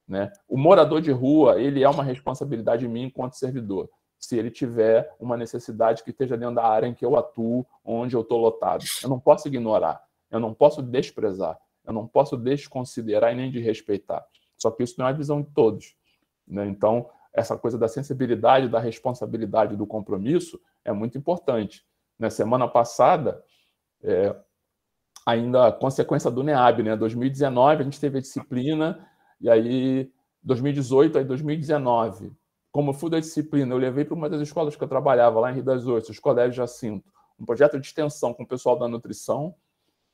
né? O morador de rua, ele é uma responsabilidade minha enquanto servidor, se ele tiver uma necessidade que esteja dentro da área em que eu atuo, onde eu estou lotado. Eu não posso ignorar, eu não posso desprezar, eu não posso desconsiderar e nem desrespeitar. Só que isso não é a visão de todos, né? Então, essa coisa da sensibilidade, da responsabilidade, do compromisso é muito importante. Na semana passada, ainda a consequência do NEAB, né? 2019 a gente teve a disciplina, e aí 2018, aí 2019. Como eu fui da disciplina, eu levei para uma das escolas que eu trabalhava, lá em Rio das Ostras, Colégio Jacinto, um projeto de extensão com o pessoal da nutrição,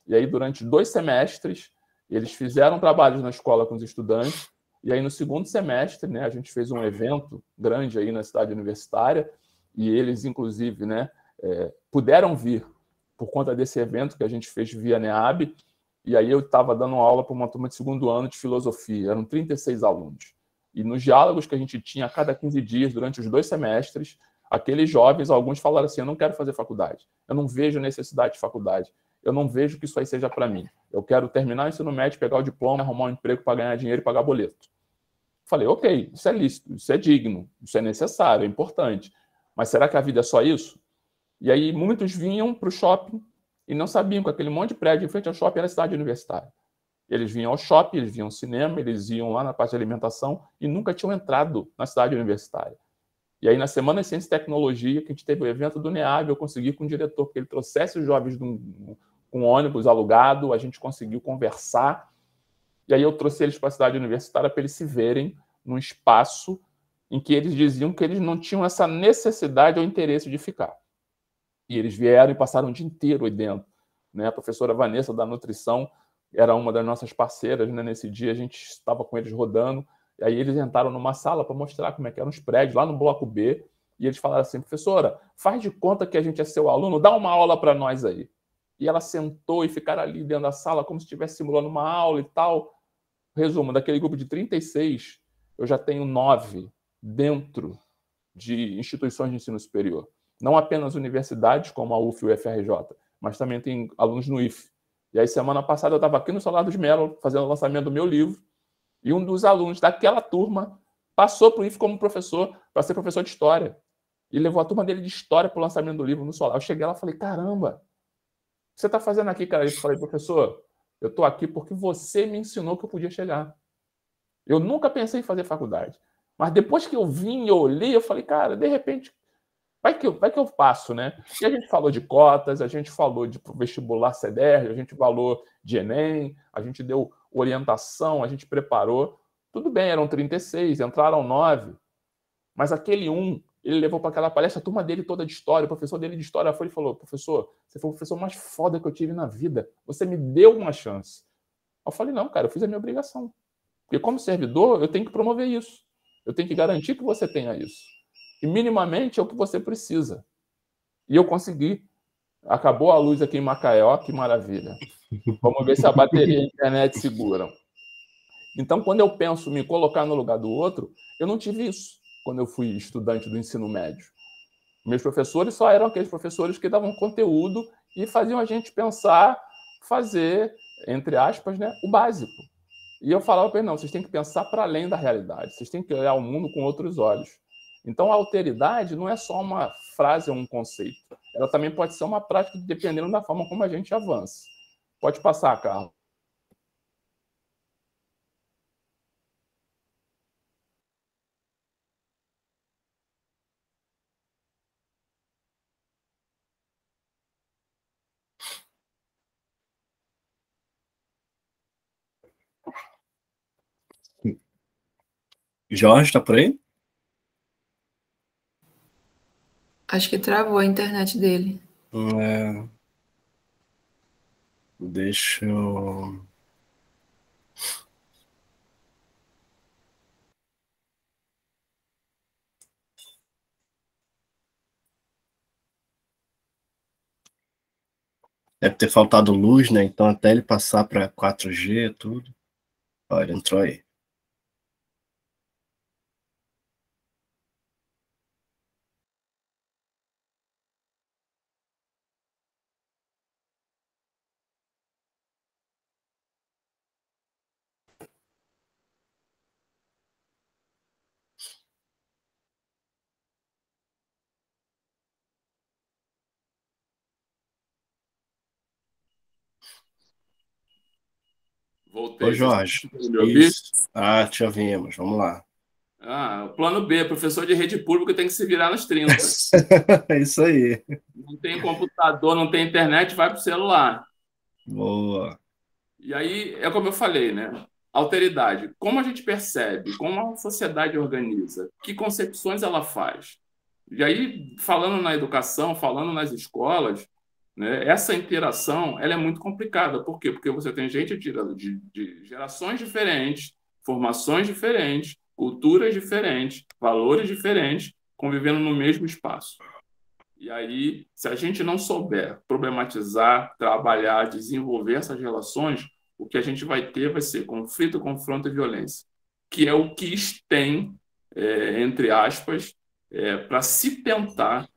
e aí durante 2 semestres, eles fizeram trabalhos na escola com os estudantes, e aí no segundo semestre, né, a gente fez um evento grande aí na cidade universitária, e eles, inclusive, né, puderam vir por conta desse evento que a gente fez via NEAB, e aí eu estava dando aula para uma turma de 2º ano de filosofia, eram 36 alunos. E nos diálogos que a gente tinha a cada 15 dias, durante os 2 semestres, aqueles jovens, alguns falaram assim, eu não quero fazer faculdade, eu não vejo necessidade de faculdade, eu não vejo que isso aí seja para mim. Eu quero terminar o ensino médio, pegar o diploma, arrumar um emprego para ganhar dinheiro e pagar boleto. Falei, ok, isso é lícito, isso é digno, isso é necessário, é importante. Mas será que a vida é só isso? E aí muitos vinham para o shopping e não sabiam que aquele monte de prédio em frente ao shopping era a cidade universitária. Eles vinham ao shopping, eles vinham ao cinema, eles iam lá na parte de alimentação e nunca tinham entrado na cidade universitária. E aí, na Semana de Ciência e Tecnologia, que a gente teve o evento do NEAB, eu consegui com o diretor que ele trouxesse os jovens com ônibus alugado, a gente conseguiu conversar, e aí eu trouxe eles para a cidade universitária para eles se verem num espaço em que eles diziam que eles não tinham essa necessidade ou interesse de ficar. E eles vieram e passaram o dia inteiro aí dentro, né? A professora Vanessa, da nutrição, era uma das nossas parceiras, né? Nesse dia a gente estava com eles rodando, e aí eles entraram numa sala para mostrar como é que eram os prédios, lá no bloco B, e eles falaram assim: professora, faz de conta que a gente é seu aluno, dá uma aula para nós aí. E ela sentou e ficaram ali dentro da sala como se estivesse simulando uma aula e tal. Resumo, daquele grupo de 36, eu já tenho 9 dentro de instituições de ensino superior. Não apenas universidades, como a UF e o UFRJ, mas também tem alunos no IF. E aí, semana passada, eu estava aqui no Solar dos Melo, fazendo o lançamento do meu livro, e um dos alunos daquela turma passou para o IF como professor, para ser professor de História. E levou a turma dele de História para o lançamento do livro no Solar. Eu cheguei lá e falei: caramba, o que você está fazendo aqui, cara? Eu falei: professor, eu estou aqui porque você me ensinou que eu podia chegar. Eu nunca pensei em fazer faculdade. Mas depois que eu vim e eu olhei, eu falei: cara, de repente, vai que eu passo, né? E a gente falou de cotas, a gente falou de vestibular CDR, a gente falou de Enem, a gente deu orientação, a gente preparou. Tudo bem, eram 36, entraram 9. Mas aquele ele levou para aquela palestra a turma dele toda de História, o professor dele de História foi e falou: professor, você foi o professor mais foda que eu tive na vida. Você me deu uma chance. Eu falei: não, cara, eu fiz a minha obrigação. Porque como servidor, eu tenho que promover isso. Eu tenho que garantir que você tenha isso. E minimamente é o que você precisa. E eu consegui. Acabou a luz aqui em Macaé, ó, que maravilha. Vamos ver se a bateria e a internet seguram. Então, quando eu penso em me colocar no lugar do outro, eu não tive isso quando eu fui estudante do ensino médio. Meus professores só eram aqueles professores que davam conteúdo e faziam a gente pensar, fazer, entre aspas, né, o básico. E eu falava para ele: não, vocês têm que pensar para além da realidade, vocês têm que olhar o mundo com outros olhos. Então, a alteridade não é só uma frase ou um conceito. Ela também pode ser uma prática, dependendo da forma como a gente avança. Pode passar, Carlos. Jorge, tá por aí? Acho que travou a internet dele. É, deixa eu. Deve ter faltado luz, né? Então, até ele passar para 4G, tudo. Olha, entrou aí. Voltei. Ô, Jorge. Me ouvir? Isso. Ah, te ouvimos. Vamos lá. O plano B, professor de rede pública tem que se virar nos 30. É isso aí. Não tem computador, não tem internet, vai para o celular. Boa. E aí, é como eu falei, né? Alteridade. Como a gente percebe, como a sociedade organiza, que concepções ela faz. E aí, falando na educação, falando nas escolas, né, essa interação ela é muito complicada. Por quê? Porque você tem gente de gerações diferentes, formações diferentes, culturas diferentes, valores diferentes, convivendo no mesmo espaço. E aí, se a gente não souber problematizar, trabalhar, desenvolver essas relações, o que a gente vai ter vai ser conflito, confronto e violência, que é o que tem, entre aspas, para se tentar,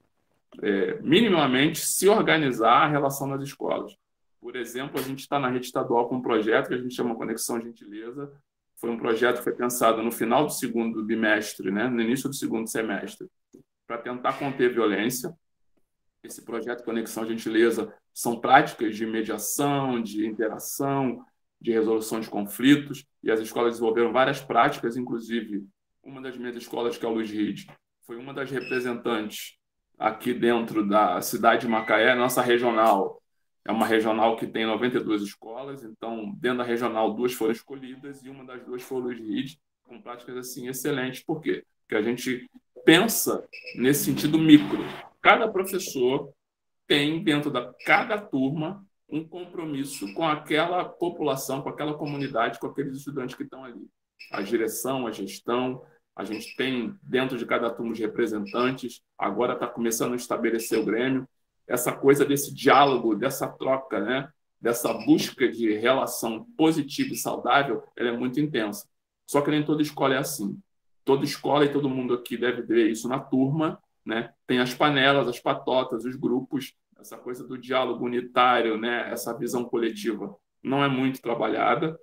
minimamente, se organizar a relação nas escolas. Por exemplo, a gente está na rede estadual com um projeto que a gente chama Conexão Gentileza. Foi um projeto que foi pensado no final do segundo bimestre, né, no início do segundo semestre, para tentar conter violência. Esse projeto Conexão Gentileza são práticas de mediação, de interação, de resolução de conflitos, e as escolas desenvolveram várias práticas, inclusive uma das minhas escolas, que é a Luz Rede, foi uma das representantes aqui dentro da cidade de Macaé, nossa regional. É uma regional que tem 92 escolas, então, dentro da regional, 2 foram escolhidas e uma das 2 foi a Luz Rede, com práticas assim excelentes. Por quê? Porque a gente pensa nesse sentido micro. Cada professor tem, dentro da cada turma, um compromisso com aquela população, com aquela comunidade, com aqueles estudantes que estão ali. A direção, a gestão, a gente tem dentro de cada turma os representantes, agora está começando a estabelecer o Grêmio, essa coisa desse diálogo, dessa troca, né? Dessa busca de relação positiva e saudável, ela é muito intensa. Só que nem toda escola é assim. Toda escola e todo mundo aqui deve ver isso na turma, né? Tem as panelas, as patotas, os grupos, essa coisa do diálogo unitário, né? Essa visão coletiva não é muito trabalhada,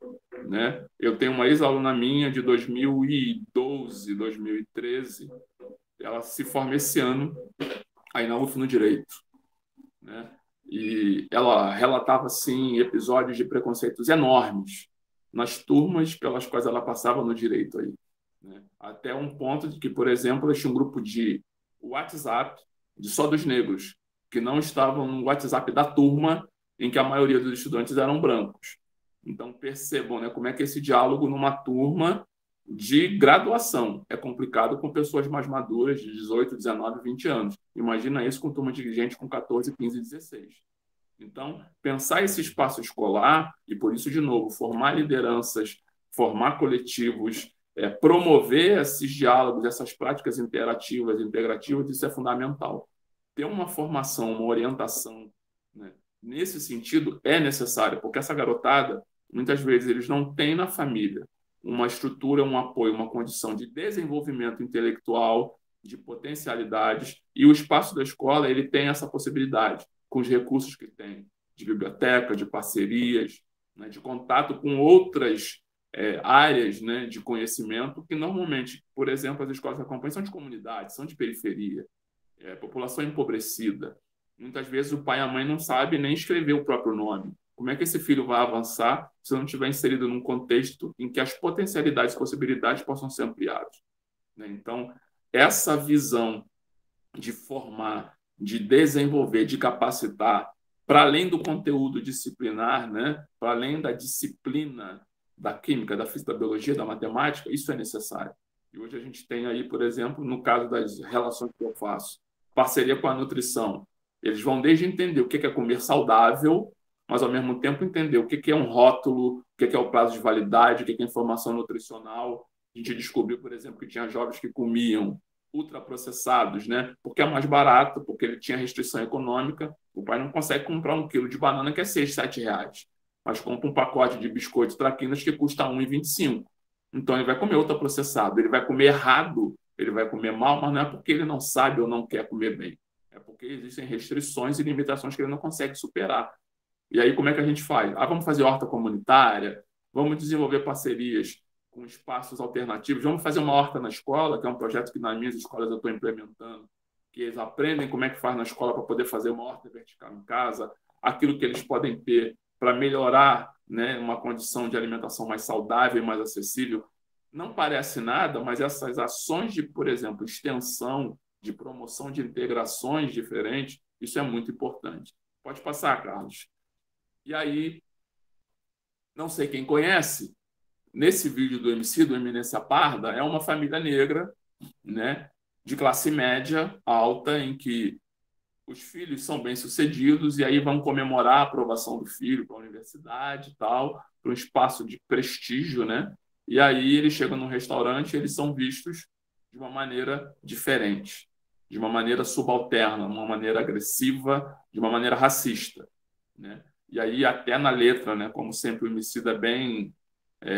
né? Eu tenho uma ex-aluna minha de 2012, 2013, ela se forma esse ano aí na UF no Direito, né? E ela relatava assim episódios de preconceitos enormes nas turmas pelas quais ela passava no direito aí, né? Até um ponto de que, por exemplo, tinha um grupo de WhatsApp de só dos negros que não estavam no WhatsApp da turma, em que a maioria dos estudantes eram brancos. Então percebam, né, como é que esse diálogo numa turma de graduação é complicado com pessoas mais maduras de 18, 19, 20 anos. Imagina isso com turma de gente com 14, 15, 16. Então, pensar esse espaço escolar, e por isso, de novo, formar lideranças, formar coletivos, promover esses diálogos, essas práticas interativas, integrativas, isso é fundamental. Ter uma formação, uma orientação, né, nesse sentido é necessário, porque essa garotada, muitas vezes, eles não têm na família uma estrutura, um apoio, uma condição de desenvolvimento intelectual, de potencialidades, e o espaço da escola ele tem essa possibilidade, com os recursos que tem, de biblioteca, de parcerias, né, de contato com outras áreas, né, de conhecimento, que normalmente, por exemplo, as escolas que acompanham são de comunidade, são de periferia, população empobrecida. Muitas vezes o pai e a mãe não sabem nem escrever o próprio nome. Como é que esse filho vai avançar se não estiver inserido num contexto em que as potencialidades e possibilidades possam ser ampliadas, né? Então, essa visão de formar, de desenvolver, de capacitar, para além do conteúdo disciplinar, né? Para além da disciplina da química, da física, da biologia, da matemática, isso é necessário. E hoje a gente tem aí, por exemplo, no caso das relações que eu faço, parceria com a nutrição. Eles vão desde entender o que é comer saudável, mas, ao mesmo tempo, entender o que é um rótulo, o que é o prazo de validade, o que é informação nutricional. A gente descobriu, por exemplo, que tinha jovens que comiam ultraprocessados, né? Porque é mais barato, porque ele tinha restrição econômica. O pai não consegue comprar 1 quilo de banana que é 6, 7 reais, mas compra um pacote de biscoitos traquinas que custa 1,25. Então, ele vai comer ultraprocessado. Ele vai comer errado, ele vai comer mal, mas não é porque ele não sabe ou não quer comer bem. É porque existem restrições e limitações que ele não consegue superar. E aí, como é que a gente faz? Vamos fazer horta comunitária, vamos desenvolver parcerias com espaços alternativos, vamos fazer uma horta na escola, que é um projeto que nas minhas escolas eu estou implementando, que eles aprendem como é que faz na escola para poder fazer uma horta vertical em casa, aquilo que eles podem ter para melhorar, né, uma condição de alimentação mais saudável e mais acessível. Não parece nada, mas essas ações de, por exemplo, extensão, de promoção de integrações diferentes, isso é muito importante. Pode passar, Carlos. E aí, não sei quem conhece, nesse vídeo do MC, do Eminência Parda, é uma família negra, né, de classe média alta, em que os filhos são bem-sucedidos e aí vão comemorar a aprovação do filho para a universidade e tal, para um espaço de prestígio, né? E aí eles chegam num restaurante e eles são vistos de uma maneira diferente, de uma maneira subalterna, de uma maneira agressiva, de uma maneira racista, né? E aí até na letra, né, como sempre o Emicida é bem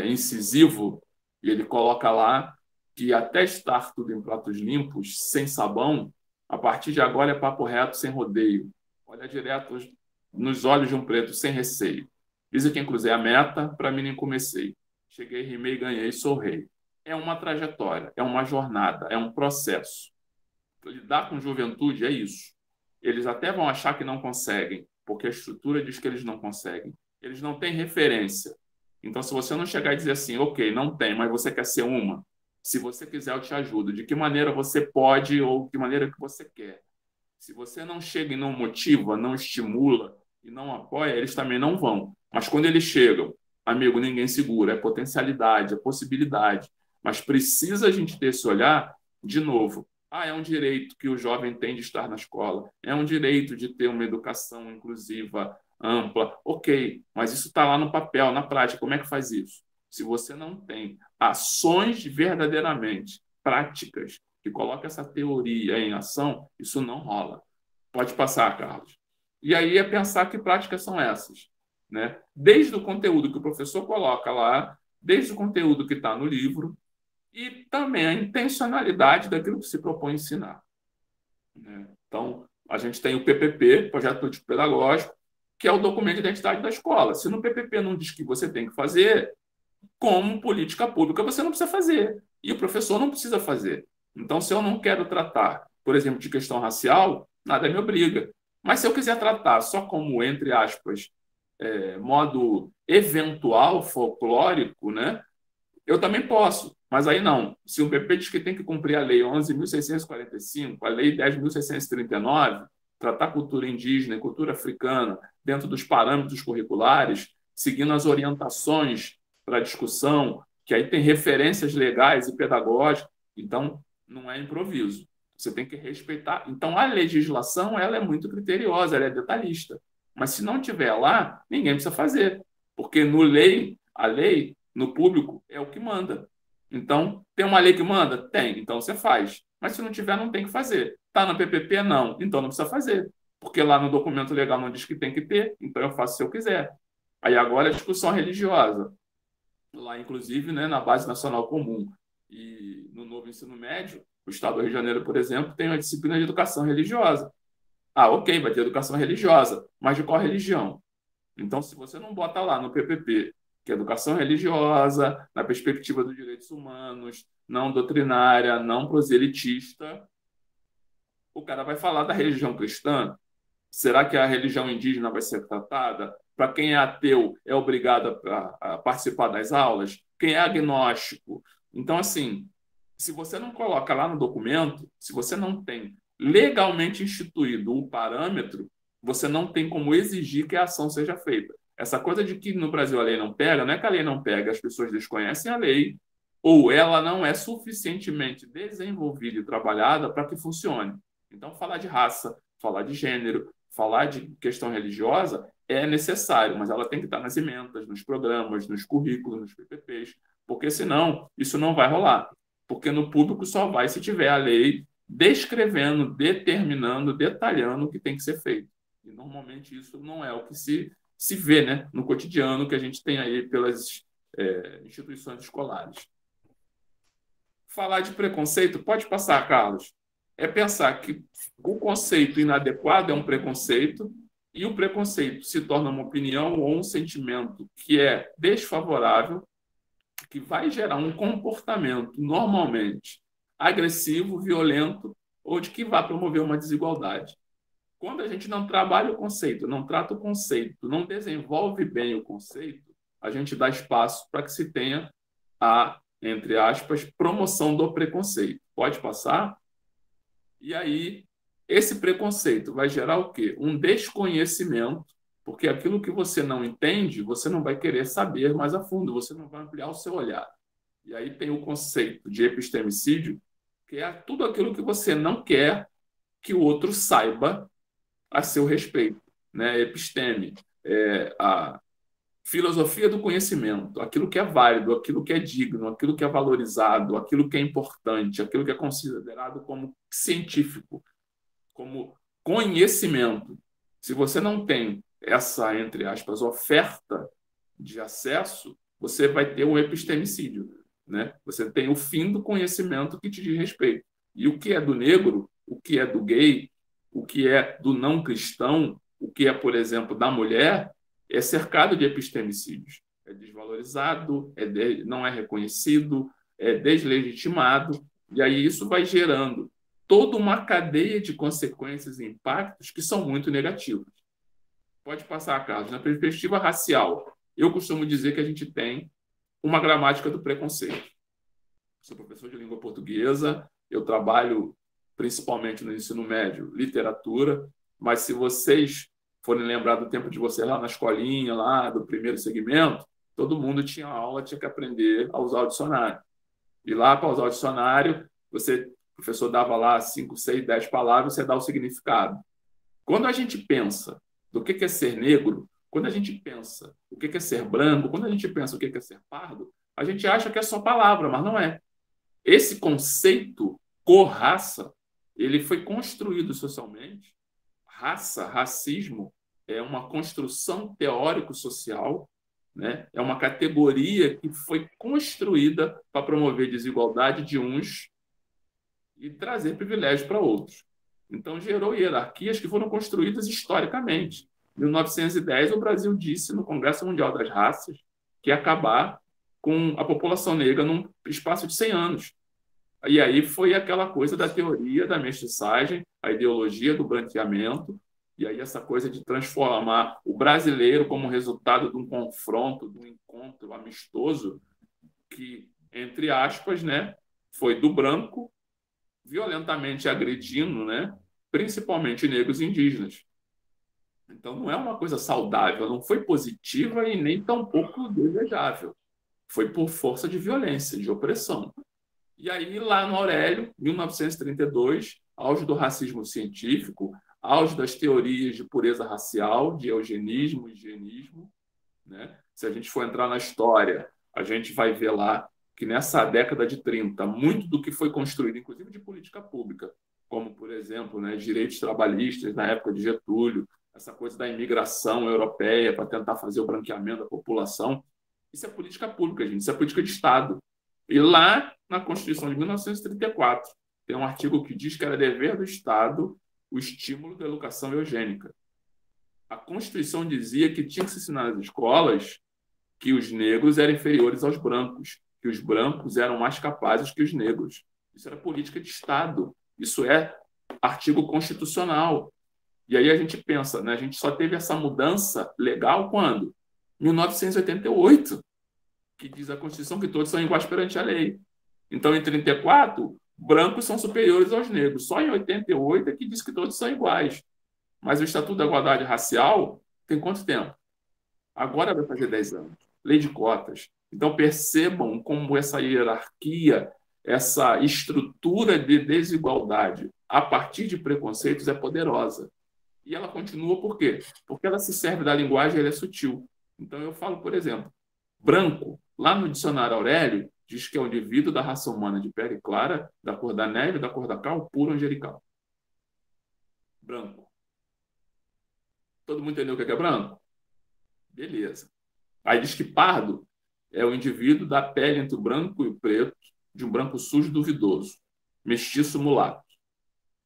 incisivo, e ele coloca lá que até estar tudo em pratos limpos, sem sabão, a partir de agora é papo reto, sem rodeio. Olha direto nos olhos de um preto, sem receio. Diz que cruzei a meta, para mim nem comecei. Cheguei, rimei, ganhei, sou rei. É uma trajetória, é uma jornada, é um processo. Lidar com juventude é isso. Eles até vão achar que não conseguem, porque a estrutura diz que eles não conseguem. Eles não têm referência. Então, se você não chegar e dizer assim, ok, não tem, mas você quer ser uma, se você quiser, eu te ajudo. De que maneira você pode ou de que maneira que você quer. Se você não chega e não motiva, não estimula e não apoia, eles também não vão. Mas quando eles chegam, amigo, ninguém segura. É potencialidade, é possibilidade. Mas precisa a gente ter esse olhar, de novo. É um direito que o jovem tem de estar na escola. É um direito de ter uma educação inclusiva, ampla. Ok, mas isso está lá no papel, na prática. Como é que faz isso? Se você não tem ações verdadeiramente práticas que colocam essa teoria em ação, isso não rola. Pode passar, Carlos. E aí é pensar que práticas são essas, né? Desde o conteúdo que o professor coloca lá, desde o conteúdo que está no livro, e também a intencionalidade daquilo que se propõe ensinar, né? Então, a gente tem o PPP, Projeto Político Pedagógico, que é o documento de identidade da escola. Se no PPP não diz que você tem que fazer, como política pública você não precisa fazer. E o professor não precisa fazer. Então, se eu não quero tratar, por exemplo, de questão racial, nada me obriga. Mas se eu quiser tratar só como, entre aspas, modo eventual, folclórico, né? Eu também posso, mas aí não. Se o PP diz que tem que cumprir a Lei 11.645, a Lei 10.639, tratar cultura indígena e cultura africana dentro dos parâmetros curriculares, seguindo as orientações para a discussão, que aí tem referências legais e pedagógicas, então não é improviso. Você tem que respeitar. Então, a legislação ela é muito criteriosa, ela é detalhista. Mas se não tiver lá, ninguém precisa fazer, porque a lei no público é o que manda. Então, tem uma lei que manda? Tem, então você faz. Mas se não tiver, não tem que fazer. Está no PPP? Não, então não precisa fazer. Porque lá no documento legal não diz que tem que ter, então eu faço se eu quiser. Aí agora a discussão religiosa. Lá, inclusive, né, na Base Nacional Comum e no novo ensino médio, o Estado do Rio de Janeiro, por exemplo, tem uma disciplina de educação religiosa. Ah, ok, vai ter educação religiosa, mas de qual religião? Então, se você não bota lá no PPP que é educação religiosa, na perspectiva dos direitos humanos, não doutrinária, não proselitista, o cara vai falar da religião cristã. Será que a religião indígena vai ser tratada? Para quem é ateu, é obrigado a participar das aulas? Quem é agnóstico? Então, assim, se você não coloca lá no documento, se você não tem legalmente instituído o parâmetro, você não tem como exigir que a ação seja feita. Essa coisa de que no Brasil a lei não pega, não é que a lei não pega, as pessoas desconhecem a lei, ou ela não é suficientemente desenvolvida e trabalhada para que funcione. Então, falar de raça, falar de gênero, falar de questão religiosa é necessário, mas ela tem que estar nas emendas, nos programas, nos currículos, nos PPPs, porque senão isso não vai rolar. Porque no público só vai se tiver a lei descrevendo, determinando, detalhando o que tem que ser feito. E normalmente isso não é o que se vê, né, no cotidiano que a gente tem aí pelas instituições escolares. Falar de preconceito, pode passar, Carlos. É pensar que o conceito inadequado é um preconceito e o preconceito se torna uma opinião ou um sentimento que é desfavorável, que vai gerar um comportamento normalmente agressivo, violento ou de que vai promover uma desigualdade. Quando a gente não trabalha o conceito, não trata o conceito, não desenvolve bem o conceito, a gente dá espaço para que se tenha a, entre aspas, promoção do preconceito. Pode passar? E aí, esse preconceito vai gerar o quê? Um desconhecimento, porque aquilo que você não entende, você não vai querer saber mais a fundo, você não vai ampliar o seu olhar. E aí tem o conceito de epistemicídio, que é tudo aquilo que você não quer que o outro saiba a seu respeito, né? Episteme, a filosofia do conhecimento, aquilo que é válido, aquilo que é digno, aquilo que é valorizado, aquilo que é importante, aquilo que é considerado como científico, como conhecimento. Se você não tem essa, entre aspas, oferta de acesso, você vai ter o epistemicídio, né? Você tem o fim do conhecimento que te diz respeito. E o que é do negro, o que é do gay, o que é do não cristão, o que é, por exemplo, da mulher, é cercado de epistemicídios. É desvalorizado, não é reconhecido, é deslegitimado, e aí isso vai gerando toda uma cadeia de consequências e impactos que são muito negativos. Pode passar, Carlos. Na perspectiva racial, eu costumo dizer que a gente tem uma gramática do preconceito. Sou professor de língua portuguesa, eu trabalho principalmente no ensino médio, literatura, mas se vocês forem lembrar do tempo de vocês lá na escolinha, lá do primeiro segmento, todo mundo tinha aula, tinha que aprender a usar o dicionário. E lá, para usar o dicionário, o professor dava lá 5, 6, 10 palavras, você dá o significado. Quando a gente pensa do que é ser negro, quando a gente pensa o que é ser branco, quando a gente pensa o que é ser pardo, a gente acha que é só palavra, mas não é. Esse conceito cor-raça, ele foi construído socialmente. Raça, racismo, é uma construção teórico-social, né? É uma categoria que foi construída para promover desigualdade de uns e trazer privilégio para outros. Então, gerou hierarquias que foram construídas historicamente. Em 1910, o Brasil disse no Congresso Mundial das Raças que ia acabar com a população negra num espaço de 100 anos. E aí foi aquela coisa da teoria da mestiçagem, a ideologia do branqueamento, e aí essa coisa de transformar o brasileiro como resultado de um confronto, de um encontro amistoso, que, entre aspas, né, foi do branco violentamente agredindo, né, principalmente negros e indígenas. Então não é uma coisa saudável, não foi positiva e nem tampouco desejável. Foi por força de violência, de opressão. E aí, lá no Aurélio, 1932, auge do racismo científico, auge das teorias de pureza racial, de eugenismo e higienismo, né? Se a gente for entrar na história, a gente vai ver lá que nessa década de 30, muito do que foi construído, inclusive de política pública, como, por exemplo, né, direitos trabalhistas na época de Getúlio, essa coisa da imigração europeia para tentar fazer o branqueamento da população, isso é política pública, gente, isso é política de Estado. E lá na Constituição de 1934, tem um artigo que diz que era dever do Estado o estímulo da educação eugênica. A Constituição dizia que tinha que se ensinar nas escolas que os negros eram inferiores aos brancos, que os brancos eram mais capazes que os negros. Isso era política de Estado. Isso é artigo constitucional. E aí a gente pensa, né, a gente só teve essa mudança legal quando? 1988. Que diz a Constituição que todos são iguais perante a lei. Então, em 34, brancos são superiores aos negros. Só em 88 é que diz que todos são iguais. Mas o Estatuto da Igualdade Racial tem quanto tempo? Agora vai fazer 10 anos. Lei de cotas. Então, percebam como essa hierarquia, essa estrutura de desigualdade a partir de preconceitos é poderosa. E ela continua por quê? Porque ela se serve da linguagem, ela é sutil. Então, eu falo, por exemplo, branco, lá no dicionário Aurélio, diz que é o indivíduo da raça humana de pele clara, da cor da neve, da cor da cal, puro angelical. Branco. Todo mundo entendeu o que é branco? Beleza. Aí diz que pardo é o indivíduo da pele entre o branco e o preto, de um branco sujo e duvidoso. Mestiço mulato.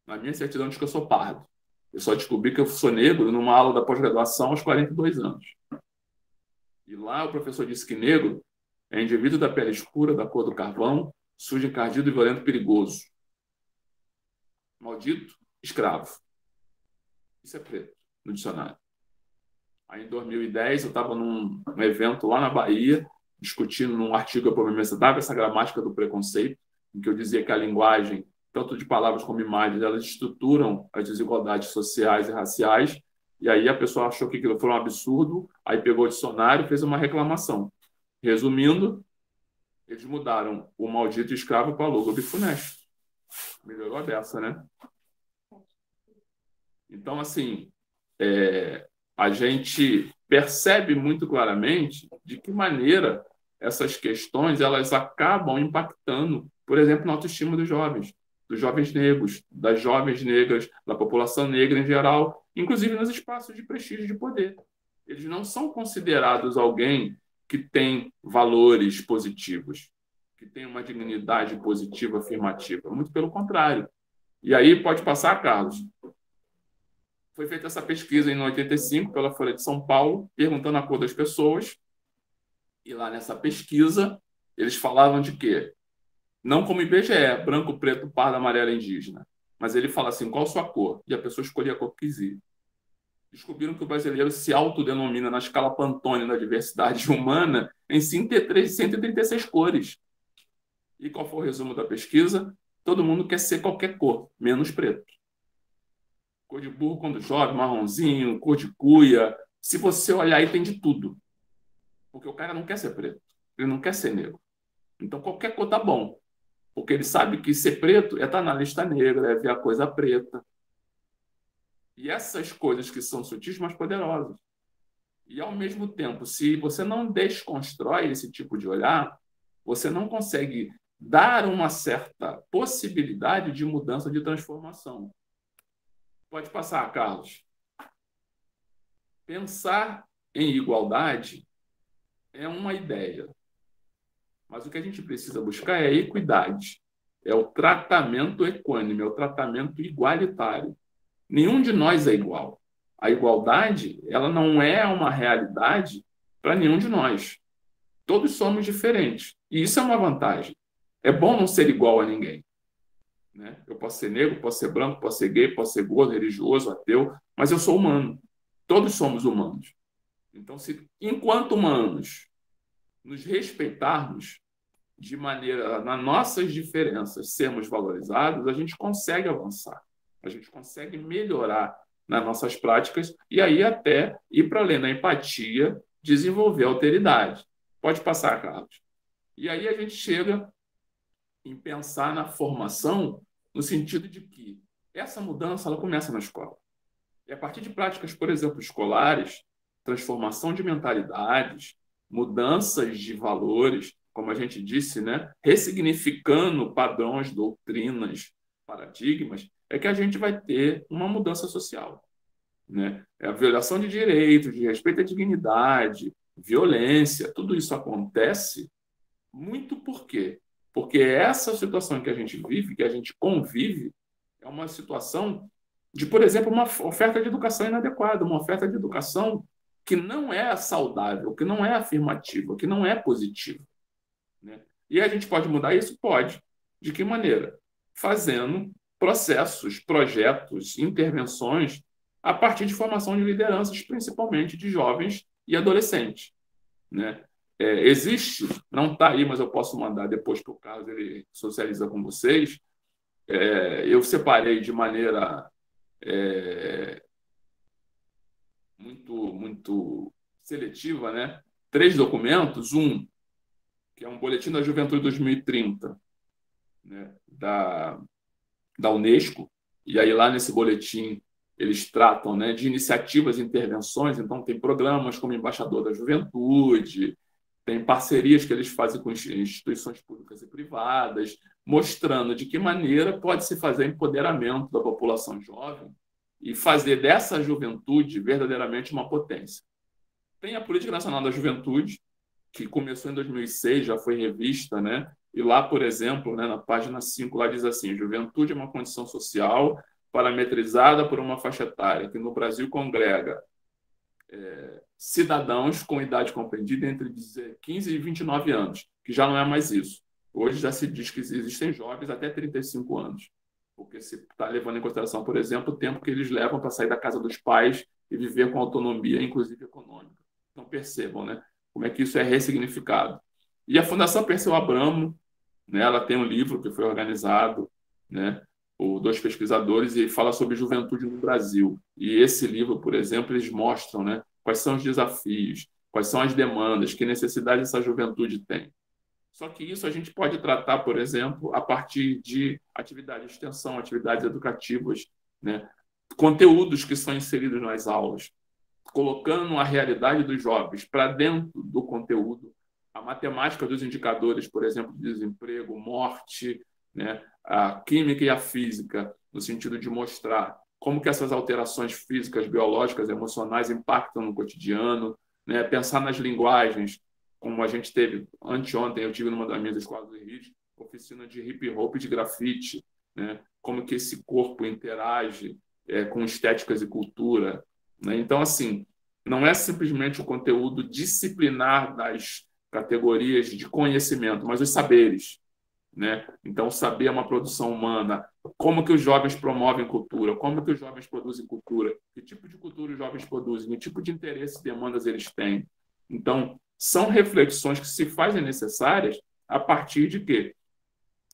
Na minha certidão diz que eu sou pardo. Eu só descobri que eu sou negro numa aula da pós-graduação aos 42 anos. E lá o professor disse que negro é indivíduo da pele escura, da cor do carvão, sujo, encardido, violento e perigoso. Maldito, escravo. Isso é preto, no dicionário. Aí, em 2010, eu estava num evento lá na Bahia, discutindo num artigo que eu problematizava essa gramática do preconceito, em que eu dizia que a linguagem, tanto de palavras como imagens, elas estruturam as desigualdades sociais e raciais. E aí a pessoa achou que aquilo foi um absurdo, aí pegou o dicionário e fez uma reclamação. Resumindo, eles mudaram o maldito escravo para lúgubre funesto. Melhorou a dessa, né? Então, assim, a gente percebe muito claramente de que maneira essas questões elas acabam impactando, por exemplo, na autoestima dos jovens negros, das jovens negras, da população negra em geral, inclusive nos espaços de prestígio de poder. Eles não são considerados alguém que tem valores positivos, que tem uma dignidade positiva, afirmativa. Muito pelo contrário. E aí pode passar, Carlos. Foi feita essa pesquisa em 85 pela Folha de São Paulo, perguntando a cor das pessoas. E lá nessa pesquisa, eles falavam de quê? Não como IBGE, branco, preto, pardo, amarelo, indígena. Mas ele fala assim, qual a sua cor? E a pessoa escolhia a cor que quisia. Descobriram que o brasileiro se autodenomina na escala Pantone da diversidade humana em 136 cores. E qual foi o resumo da pesquisa? Todo mundo quer ser qualquer cor, menos preto. Cor de burro quando chove, marronzinho, cor de cuia. Se você olhar aí, tem de tudo. Porque o cara não quer ser preto, ele não quer ser negro. Então qualquer cor tá bom. Porque ele sabe que ser preto é estar na lista negra, é ver a coisa preta. E essas coisas que são sutis, mas poderosas. E, ao mesmo tempo, se você não desconstrói esse tipo de olhar, você não consegue dar uma certa possibilidade de mudança, de transformação. Pode passar, Carlos. Pensar em igualdade é uma ideia, mas o que a gente precisa buscar é a equidade, é o tratamento equânime, é o tratamento igualitário. Nenhum de nós é igual. A igualdade, ela não é uma realidade para nenhum de nós. Todos somos diferentes. E isso é uma vantagem. É bom não ser igual a ninguém, né? Eu posso ser negro, posso ser branco, posso ser gay, posso ser gordo, religioso, ateu, mas eu sou humano. Todos somos humanos. Então, se enquanto humanos nos respeitarmos de maneira, nas nossas diferenças, sermos valorizados, a gente consegue avançar, a gente consegue melhorar nas nossas práticas e aí até ir para além da empatia, desenvolver a alteridade. Pode passar, Carlos. E aí a gente chega em pensar na formação no sentido de que essa mudança ela começa na escola. E a partir de práticas, por exemplo, escolares, transformação de mentalidades, mudanças de valores, como a gente disse, né? Ressignificando padrões, doutrinas, paradigmas, é que a gente vai ter uma mudança social, né? É a violação de direitos, de respeito à dignidade, violência, tudo isso acontece muito por quê? Porque essa situação que a gente vive, que a gente convive, é uma situação de, por exemplo, uma oferta de educação inadequada, uma oferta de educação que não é saudável, que não é afirmativa, que não é positiva, né? E a gente pode mudar isso? Pode. De que maneira? Fazendo processos, projetos, intervenções a partir de formação de lideranças, principalmente de jovens e adolescentes, né? Existe, não está aí, mas eu posso mandar depois para o Carlos, ele socializa com vocês. Eu separei de maneira muito seletiva, né? 3 documentos. Um, que é um Boletim da Juventude 2030, né? da Unesco. E aí, lá nesse boletim, eles tratam, né, de iniciativas e intervenções. Então, tem programas como Embaixador da Juventude, tem parcerias que eles fazem com instituições públicas e privadas, mostrando de que maneira pode se fazer empoderamento da população jovem e fazer dessa juventude verdadeiramente uma potência. Tem a Política Nacional da Juventude, que começou em 2006, já foi revista, né? E lá, por exemplo, né, na página 5, lá diz assim: juventude é uma condição social parametrizada por uma faixa etária que no Brasil congrega cidadãos com idade compreendida entre 15 e 29 anos, que já não é mais isso. Hoje já se diz que existem jovens até 35 anos, porque se está levando em consideração, por exemplo, o tempo que eles levam para sair da casa dos pais e viver com autonomia, inclusive econômica. Então, percebam, né, como é que isso é ressignificado. E a Fundação Perseu Abramo, né, ela tem um livro que foi organizado, né, por 2 pesquisadores e fala sobre juventude no Brasil. E esse livro, por exemplo, eles mostram, né, quais são os desafios, quais são as demandas, que necessidade essa juventude tem. Só que isso a gente pode tratar, por exemplo, a partir de atividades de extensão, atividades educativas, né, conteúdos que são inseridos nas aulas, colocando a realidade dos jovens para dentro do conteúdo, a matemática dos indicadores, por exemplo, de desemprego, morte, né, a química e a física, no sentido de mostrar como que essas alterações físicas, biológicas, emocionais impactam no cotidiano, né, pensar nas linguagens, como a gente teve anteontem, eu tive numa das minhas escolas do Rio, oficina de hip hop e de grafite, né, como que esse corpo interage com estéticas e cultura, né? Então, assim, não é simplesmente o conteúdo disciplinar das categorias de conhecimento, mas os saberes, né? Então, saber é uma produção humana. Como que os jovens promovem cultura? Como que os jovens produzem cultura? Que tipo de cultura os jovens produzem? Que tipo de interesse e demandas eles têm? Então, são reflexões que se fazem necessárias a partir de quê?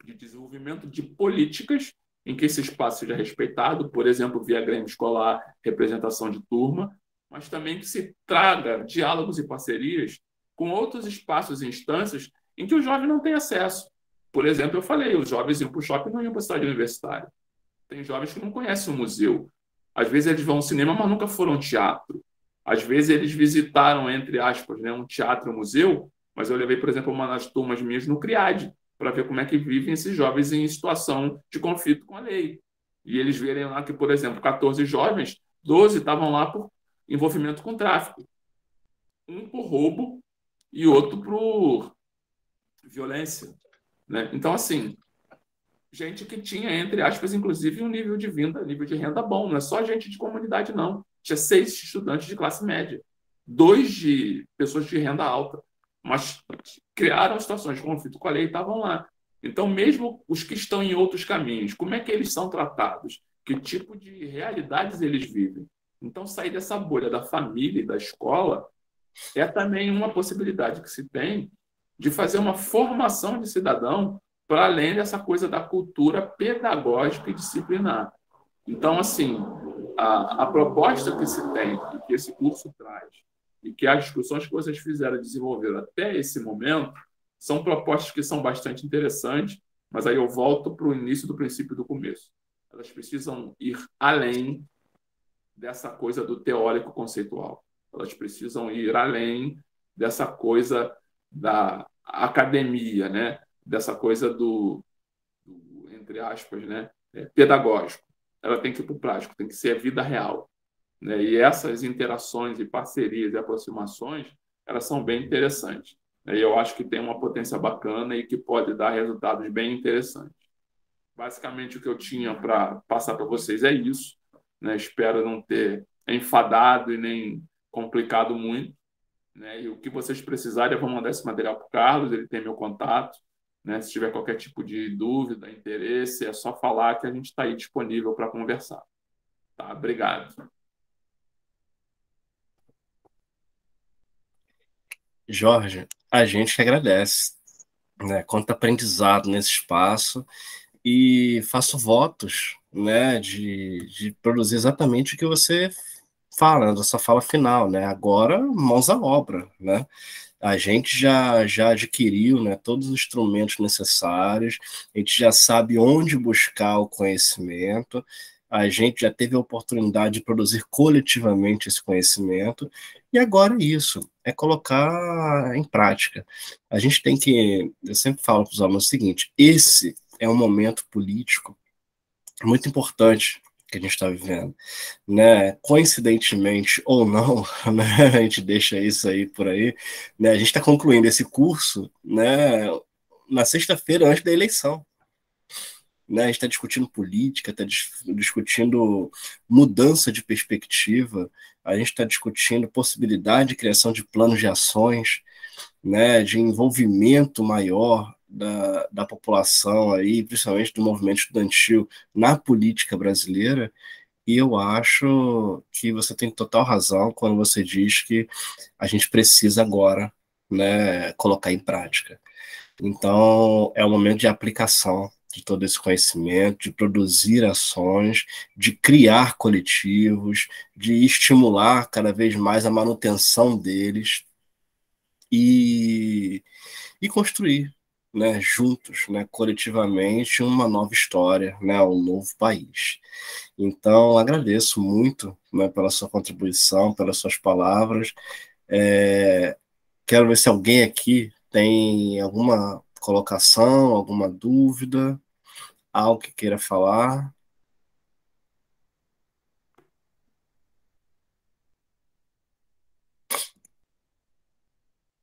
De desenvolvimento de políticas em que esse espaço seja respeitado, por exemplo, via grêmio escolar, representação de turma, mas também que se traga diálogos e parcerias com outros espaços e instâncias em que o jovem não tem acesso. Por exemplo, eu falei, os jovens iam para o shopping e não iam para a cidade universitária. Tem jovens que não conhecem o museu. Às vezes eles vão ao cinema, mas nunca foram ao teatro. Às vezes eles visitaram, entre aspas, né, um teatro, um museu, mas eu levei, por exemplo, uma das turmas minhas no CRIAD, para ver como é que vivem esses jovens em situação de conflito com a lei. E eles verem lá que, por exemplo, 14 jovens, 12 estavam lá por envolvimento com tráfico. Um por roubo e outro por violência, né? Então, assim, gente que tinha, entre aspas, inclusive, um nível de vida, nível de renda bom. Não é só gente de comunidade, não. Tinha 6 estudantes de classe média, 2 de pessoas de renda alta, mas criaram situações de conflito com a lei e estavam lá. Então, mesmo os que estão em outros caminhos, como é que eles são tratados? Que tipo de realidades eles vivem? Então, sair dessa bolha da família e da escola é também uma possibilidade que se tem de fazer uma formação de cidadão para além dessa coisa da cultura pedagógica e disciplinar. Então, assim, a proposta que se tem, e que esse curso traz, e que as discussões que vocês fizeram e desenvolveram até esse momento, são propostas que são bastante interessantes, mas aí eu volto para o início do princípio do começo. Elas precisam ir além dessa coisa do teórico conceitual. Elas precisam ir além dessa coisa da academia, né? Dessa coisa do entre aspas, né? Pedagógico. Ela tem que ir para o prático, tem que ser a vida real, né? E essas interações e parcerias e aproximações, elas são bem interessantes. E eu acho que tem uma potência bacana e que pode dar resultados bem interessantes. Basicamente, o que eu tinha para passar para vocês é isso, né? Espero não ter enfadado e nem complicado muito, né? E o que vocês precisarem, eu vou mandar esse material para o Carlos, ele tem meu contato, né? Se tiver qualquer tipo de dúvida, interesse, é só falar que a gente está aí disponível para conversar. Tá? Obrigado. Jorge, a gente que agradece, né? Quanto aprendizado nesse espaço e faço votos, né, de produzir exatamente o que você fala, né, da sua fala final, né? Agora, mãos à obra, né? A gente já adquiriu, né, todos os instrumentos necessários, a gente já sabe onde buscar o conhecimento, a gente já teve a oportunidade de produzir coletivamente esse conhecimento, e agora é isso, é colocar em prática. A gente tem que, eu sempre falo para os alunos o seguinte, esse é um momento político muito importante que a gente está vivendo, né? Coincidentemente ou não, né? A gente deixa isso aí por aí, né? A gente está concluindo esse curso, né? Na sexta-feira antes da eleição, né? A gente está discutindo política, está discutindo mudança de perspectiva, a gente está discutindo possibilidade de criação de planos de ações, né, de envolvimento maior da população aí, principalmente do movimento estudantil na política brasileira, e eu acho que você tem total razão quando você diz que a gente precisa agora, né, colocar em prática. Então, é o momento de aplicação de todo esse conhecimento, de produzir ações, de criar coletivos, de estimular cada vez mais a manutenção deles, e, e construir, né, juntos, né, coletivamente, uma nova história, né, um novo país. Então, agradeço muito, né, pela sua contribuição, pelas suas palavras. Quero ver se alguém aqui tem alguma colocação, alguma dúvida, algo que queira falar.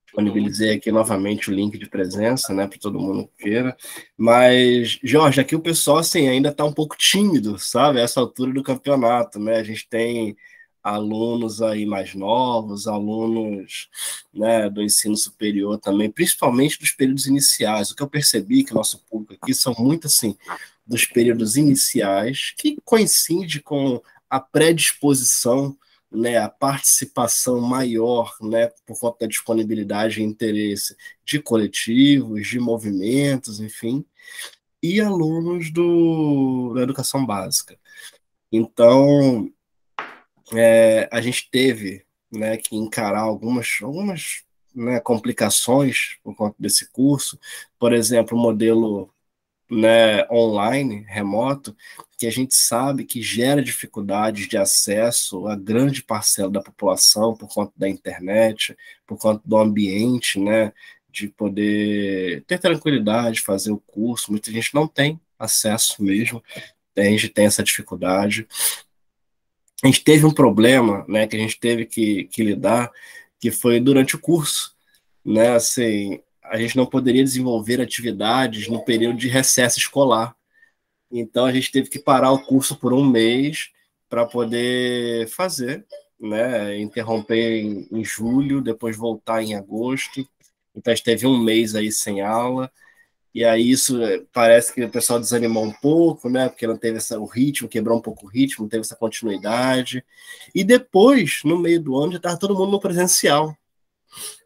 Disponibilizei aqui novamente o link de presença, né, para todo mundo que queira. Mas, Jorge, aqui o pessoal assim, ainda está um pouco tímido, sabe? Essa altura do campeonato, né? A gente tem alunos aí mais novos, alunos, né, do ensino superior também, principalmente dos períodos iniciais. O que eu percebi que o nosso público aqui são muito assim dos períodos iniciais, que coincide com a predisposição, né, a participação maior, né, por conta da disponibilidade e interesse de coletivos, de movimentos, enfim, e alunos da educação básica. Então, a gente teve, né, que encarar algumas né, complicações por conta desse curso, por exemplo, o modelo, né, online, remoto, que a gente sabe que gera dificuldades de acesso a grande parcela da população por conta da internet, por conta do ambiente, né, de poder ter tranquilidade, fazer o curso. Muita gente não tem acesso mesmo, a gente tem essa dificuldade. A gente teve um problema, né, que a gente teve que lidar, que foi durante o curso, né, assim, a gente não poderia desenvolver atividades no período de recesso escolar. Então a gente teve que parar o curso por um mês para poder fazer, né? Interromper em julho, depois voltar em agosto. Então a gente teve um mês aí sem aula. E aí isso parece que o pessoal desanimou um pouco, né? Porque não teve o ritmo, quebrou um pouco o ritmo, não teve essa continuidade. E depois, no meio do ano, já estava todo mundo no presencial.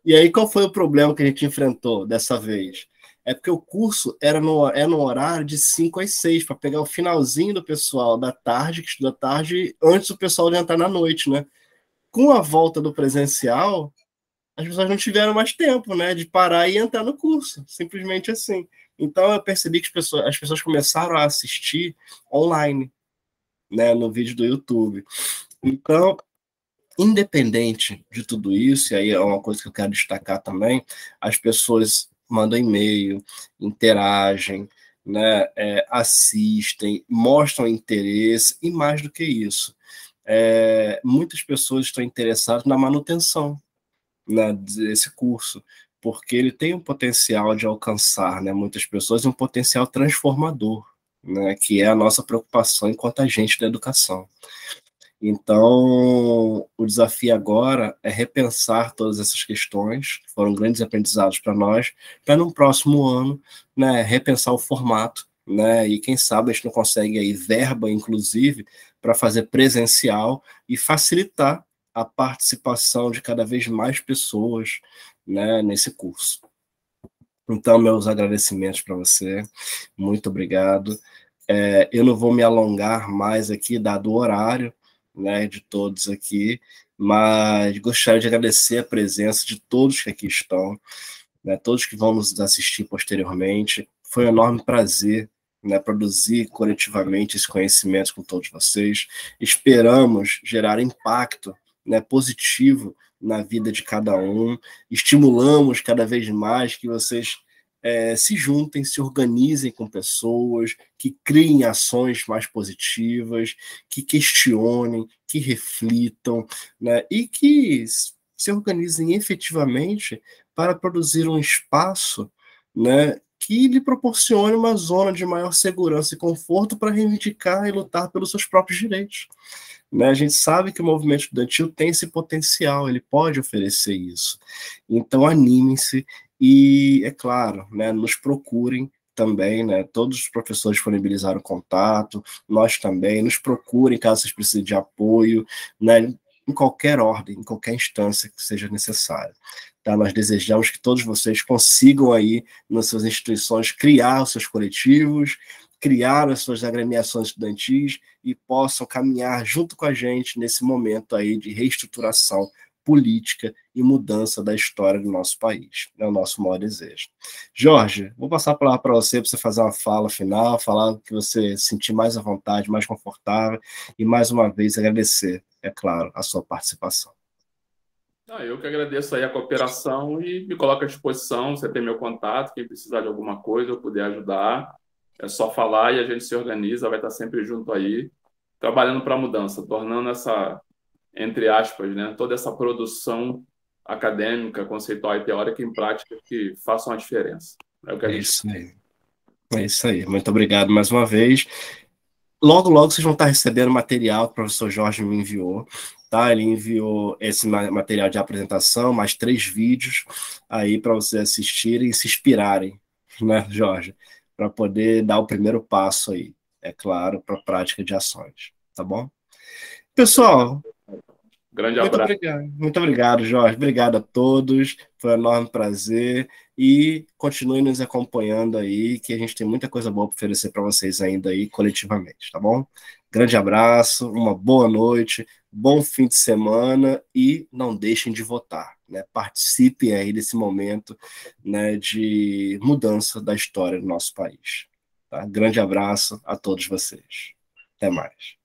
E aí, qual foi o problema que a gente enfrentou dessa vez? É porque o curso é no horário de 5 às 6, para pegar o finalzinho do pessoal da tarde, que estuda tarde, antes do pessoal de entrar na noite, né? Com a volta do presencial, as pessoas não tiveram mais tempo, né, de parar e entrar no curso, simplesmente assim. Então, eu percebi que as pessoas começaram a assistir online, né, no vídeo do YouTube. Então, independente de tudo isso, e aí é uma coisa que eu quero destacar também, as pessoas mandam e-mail, interagem, né, assistem, mostram interesse, e mais do que isso, muitas pessoas estão interessadas na manutenção, né, desse curso, porque ele tem um potencial de alcançar, né, muitas pessoas, um potencial transformador, né, que é a nossa preocupação enquanto agente da educação. Então, o desafio agora é repensar todas essas questões, que foram grandes aprendizados para nós, para no próximo ano, né, repensar o formato, né, e quem sabe a gente não consegue aí verba, inclusive, para fazer presencial e facilitar a participação de cada vez mais pessoas, né, nesse curso. Então, meus agradecimentos para você, muito obrigado. Eu não vou me alongar mais aqui, dado o horário, né, de todos aqui, mas gostaria de agradecer a presença de todos que aqui estão, né, todos que vão nos assistir posteriormente. Foi um enorme prazer, né, produzir coletivamente esse conhecimento com todos vocês. Esperamos gerar impacto, né, positivo na vida de cada um. Estimulamos cada vez mais que vocês se juntem, se organizem com pessoas, que criem ações mais positivas, que questionem, que reflitam, né, e que se organizem efetivamente para produzir um espaço, né, que lhe proporcione uma zona de maior segurança e conforto para reivindicar e lutar pelos seus próprios direitos. Né? A gente sabe que o movimento estudantil tem esse potencial, ele pode oferecer isso. Então, animem-se e, é claro, né, nos procurem também, né? Todos os professores disponibilizaram contato, nós também, nos procurem caso vocês precisem de apoio, né? Em qualquer ordem, em qualquer instância que seja necessário. Tá? Nós desejamos que todos vocês consigam aí, nas suas instituições, criar os seus coletivos, criar as suas agremiações estudantis e possam caminhar junto com a gente nesse momento aí de reestruturação política e mudança da história do nosso país. É o nosso maior desejo. Jorge, vou passar a palavra para você fazer uma fala final, falar que você se sentir mais à vontade, mais confortável, e mais uma vez agradecer, é claro, a sua participação. Eu que agradeço aí a cooperação e me coloco à disposição. Você tem meu contato, quem precisar de alguma coisa, eu puder ajudar, é só falar e a gente se organiza, vai estar sempre junto aí, trabalhando para a mudança, tornando essa, entre aspas, né, toda essa produção acadêmica, conceitual e teórica em prática que façam a diferença. É o que a gente... Isso aí. É isso aí. Muito obrigado mais uma vez. Logo, logo vocês vão estar recebendo o material que o professor Jorge me enviou. Tá? Ele enviou esse material de apresentação, mais 3 vídeos aí para vocês assistirem e se inspirarem, né, Jorge? Para poder dar o primeiro passo aí, é claro, para a prática de ações. Tá bom? Pessoal, grande abraço. Muito obrigado, Jorge. Obrigado a todos. Foi um enorme prazer. E continue nos acompanhando aí, que a gente tem muita coisa boa para oferecer para vocês ainda aí, coletivamente, tá bom? Grande abraço, uma boa noite, bom fim de semana e não deixem de votar, né? Participem aí desse momento, né, de mudança da história do nosso país. Tá? Grande abraço a todos vocês. Até mais.